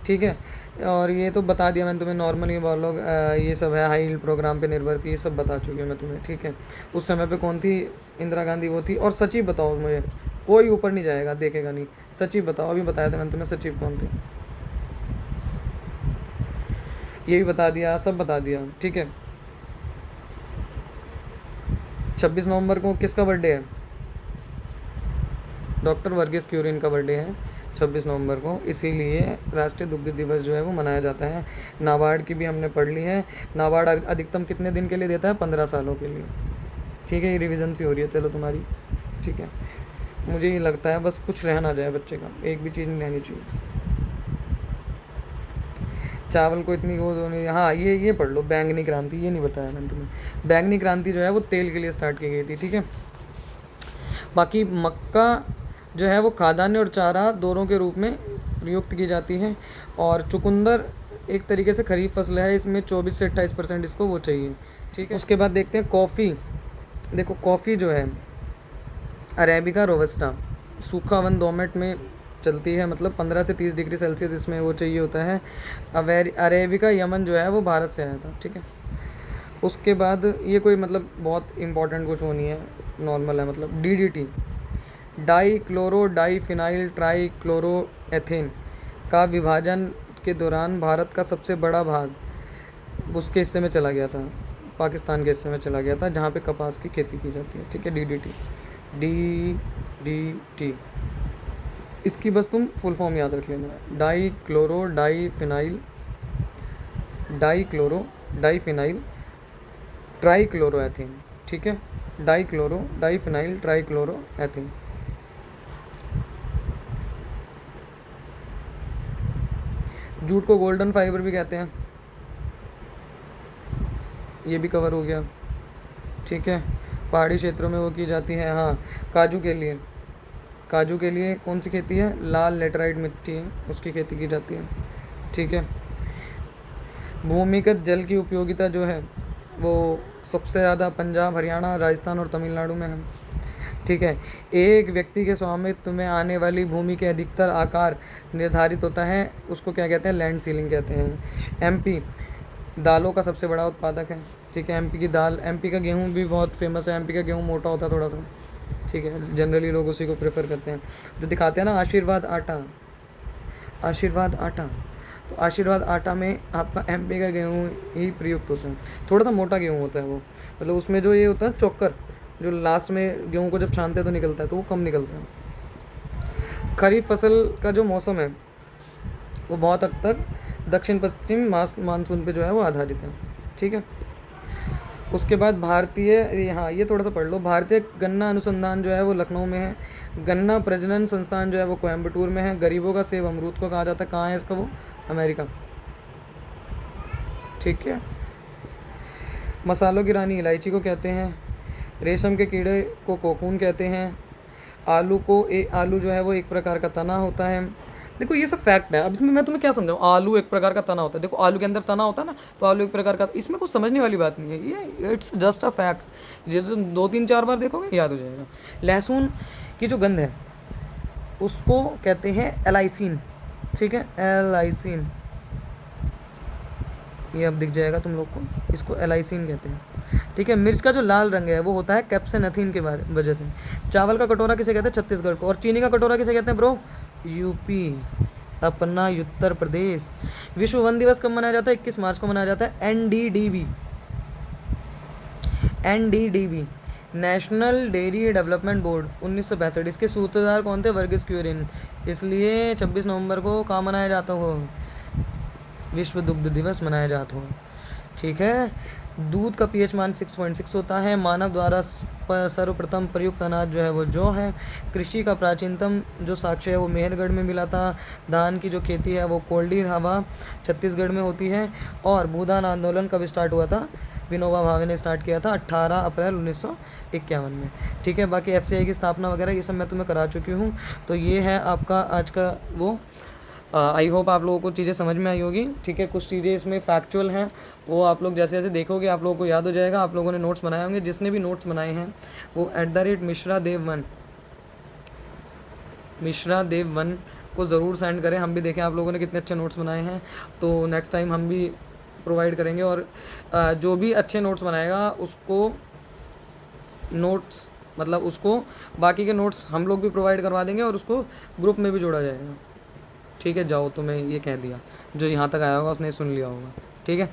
ठीक है, और ये तो बता दिया मैंने तुम्हें, नॉर्मली वो लोग ये सब है, हाई यील्ड प्रोग्राम पे निर्भर थी, ये सब बता चुकी हूँ मैं तुम्हें। ठीक है, उस समय पे कौन थी? इंदिरा गांधी वो थी। और सचिव बताओ मुझे, कोई ऊपर नहीं जाएगा, देखेगा नहीं। सचिव बताओ, अभी बताया था मैंने तुम्हें सचिव कौन थे, ये भी बता दिया, सब बता दिया। ठीक है, 26 नवंबर को किसका बर्थडे है? डॉक्टर वर्गीस क्यूरिन का बर्थडे है 26 नवंबर को, इसीलिए राष्ट्रीय दुग्ध दिवस जो है वो मनाया जाता है। नाबार्ड की भी हमने पढ़ ली है। नाबार्ड अधिकतम कितने दिन के लिए देता है? 15 सालों के लिए। ठीक है, ये रिवीजन सी हो रही है चलो तुम्हारी। ठीक है, मुझे ये लगता है बस कुछ रह ना जाए बच्चे का, एक भी चीज़ नहीं रहनी चाहिए। चावल को इतनी वो नहीं, हाँ ये पढ़ लो, बैंगनी क्रांति, ये नहीं बताया मैंने तुम्हें। बैंगनी क्रांति जो है वो तेल के लिए स्टार्ट की गई थी, ठीक है। बाकी मक्का जो है वो खाद्यान्न और चारा दोनों के रूप में प्रयुक्त की जाती है। और चुकंदर एक तरीके से खरीफ फसल है, इसमें 24 से 28% इसको वो चाहिए, ठीक है। उसके बाद देखते हैं कॉफ़ी। देखो कॉफ़ी जो है अरेबिका रोबस्टा, सूखा वन डोमेट में चलती है, मतलब 15 से 30 डिग्री सेल्सियस इसमें वो चाहिए होता है। अरेबिका यमन जो है वो भारत से आया था, ठीक है। उसके बाद ये कोई मतलब बहुत इंपॉर्टेंट कुछ वो नहीं है, नॉर्मल है। मतलब DDT, dichlorodiphenyltrichloroethane का विभाजन के दौरान भारत का सबसे बड़ा भाग उसके हिस्से में चला गया था, पाकिस्तान के हिस्से में चला गया था, जहाँ पे कपास की खेती की जाती है, ठीक है। DDT इसकी बस तुम फुल फॉर्म याद रख लेना, dichlorodiphenyltrichloroethane, ठीक है। Dichlorodiphenyltrichloroethane. Jute को गोल्डन फाइबर भी कहते हैं, ये भी कवर हो गया, ठीक है। पहाड़ी क्षेत्रों में वो की जाती है। हाँ, काजू के लिए कौन सी खेती है, लाल लेटराइट मिट्टी है, उसकी खेती की जाती है, ठीक है। भूमिगत जल की उपयोगिता जो है वो सबसे ज़्यादा पंजाब, हरियाणा, राजस्थान और तमिलनाडु में है, ठीक है। एक व्यक्ति के स्वामित्व में आने वाली भूमि के अधिकतर आकार निर्धारित होता है, उसको क्या कहते हैं, लैंड सीलिंग कहते हैं। MP दालों का सबसे बड़ा उत्पादक है, ठीक है। MP की दाल, MP का गेहूँ भी बहुत फेमस है। MP का गेहूँ मोटा होता है थोड़ा सा, ठीक है, जनरली लोग उसी को प्रेफर करते हैं। जो दिखाते हैं ना आशीर्वाद आटा, तो आशीर्वाद आटा में आपका MP का गेहूँ ही प्रयुक्त होता है। थोड़ा सा मोटा गेहूँ होता है वो, मतलब उसमें जो ये होता है चोकर, जो लास्ट में गेहूँ को जब छानते हैं तो निकलता है, तो वो कम निकलता है। खरीफ फसल का जो मौसम है वो बहुत हद तक दक्षिण पश्चिम मानसून पे जो है वो आधारित है, ठीक है। उसके बाद हाँ ये थोड़ा सा पढ़ लो। भारतीय गन्ना अनुसंधान जो है वो लखनऊ में है। गन्ना प्रजनन संस्थान जो है वो कोयम्बटूर में है। गरीबों का सेब अमरूद को कहा जाता है, कहाँ है इसका वो, अमेरिका, ठीक है। मसालों की रानी इलायची को कहते हैं। रेशम के कीड़े को कोकून कहते हैं। आलू जो है वो एक प्रकार का तना होता है। देखो ये सब फैक्ट है। अब इसमें मैं तुम्हें क्या समझाऊँ, आलू एक प्रकार का तना होता है, देखो आलू के अंदर तना होता है ना, तो आलू एक प्रकार का, इसमें कुछ समझने वाली बात नहीं है, ये इट्स जस्ट अ फैक्ट। ये तो 2-3-4 बार देखोगे याद हो जाएगा। लहसुन की जो गंध है उसको कहते हैं एलाइसिन, ठीक है, एलाइसिन, ये अब दिख जाएगा तुम लोग को, इसको एलाइसिन कहते हैं, ठीक है। मिर्च का जो लाल रंग है वो होता है कैप्सेनथीन के वजह से। चावल का कटोरा किसे कहते हैं, छत्तीसगढ़ को। और चीनी का कटोरा किसे कहते हैं ब्रो, यूपी, अपना उत्तर प्रदेश। विश्व वन दिवस कब मनाया जाता है, 21 मार्च को मनाया जाता है। NDDB national dairy development board 1965, इसके सूत्रधार कौन थे, वर्गीस कुरियन, इसलिए 26 नवंबर को कहाँ मनाया जाता हो, विश्व दुग्ध दिवस मनाया जाता हो, ठीक है। दूध का pH मान 6.6 होता है। मानव द्वारा सर्वप्रथम प्रयुक्त अनाज जो है वो जौ है। कृषि का प्राचीनतम जो साक्ष्य है वो मेहरगढ़ में मिला था। धान की जो खेती है वो कोल्डी हवा छत्तीसगढ़ में होती है। और भूदान आंदोलन कब स्टार्ट हुआ था, विनोबा भावे ने स्टार्ट किया था 18 अप्रैल 1951 में, ठीक है। बाकी FCI की स्थापना वगैरह ये सब मैं तुम्हें करा चुकी हूँ। तो ये है आपका आज का वो। आई होप आप लोगों को चीज़ें समझ में आई होगी, ठीक है। कुछ चीज़ें इसमें फैक्चुअल हैं, वो आप लोग जैसे जैसे देखोगे आप लोगों को याद हो जाएगा। आप लोगों ने नोट्स बनाए होंगे, जिसने भी नोट्स बनाए हैं वो @मिश्रादेव1 को ज़रूर सेंड करें, हम भी देखें आप लोगों ने कितने अच्छे नोट्स बनाए हैं। तो नेक्स्ट टाइम हम भी प्रोवाइड करेंगे। और जो भी अच्छे नोट्स बनाएगा उसको नोट्स मतलब उसको बाकी के नोट्स हम लोग भी प्रोवाइड करवा देंगे और उसको ग्रुप में भी जोड़ा जाएगा, ठीक है। जाओ, तुम्हें ये कह दिया, जो यहाँ तक आया होगा उसने सुन लिया होगा, ठीक है।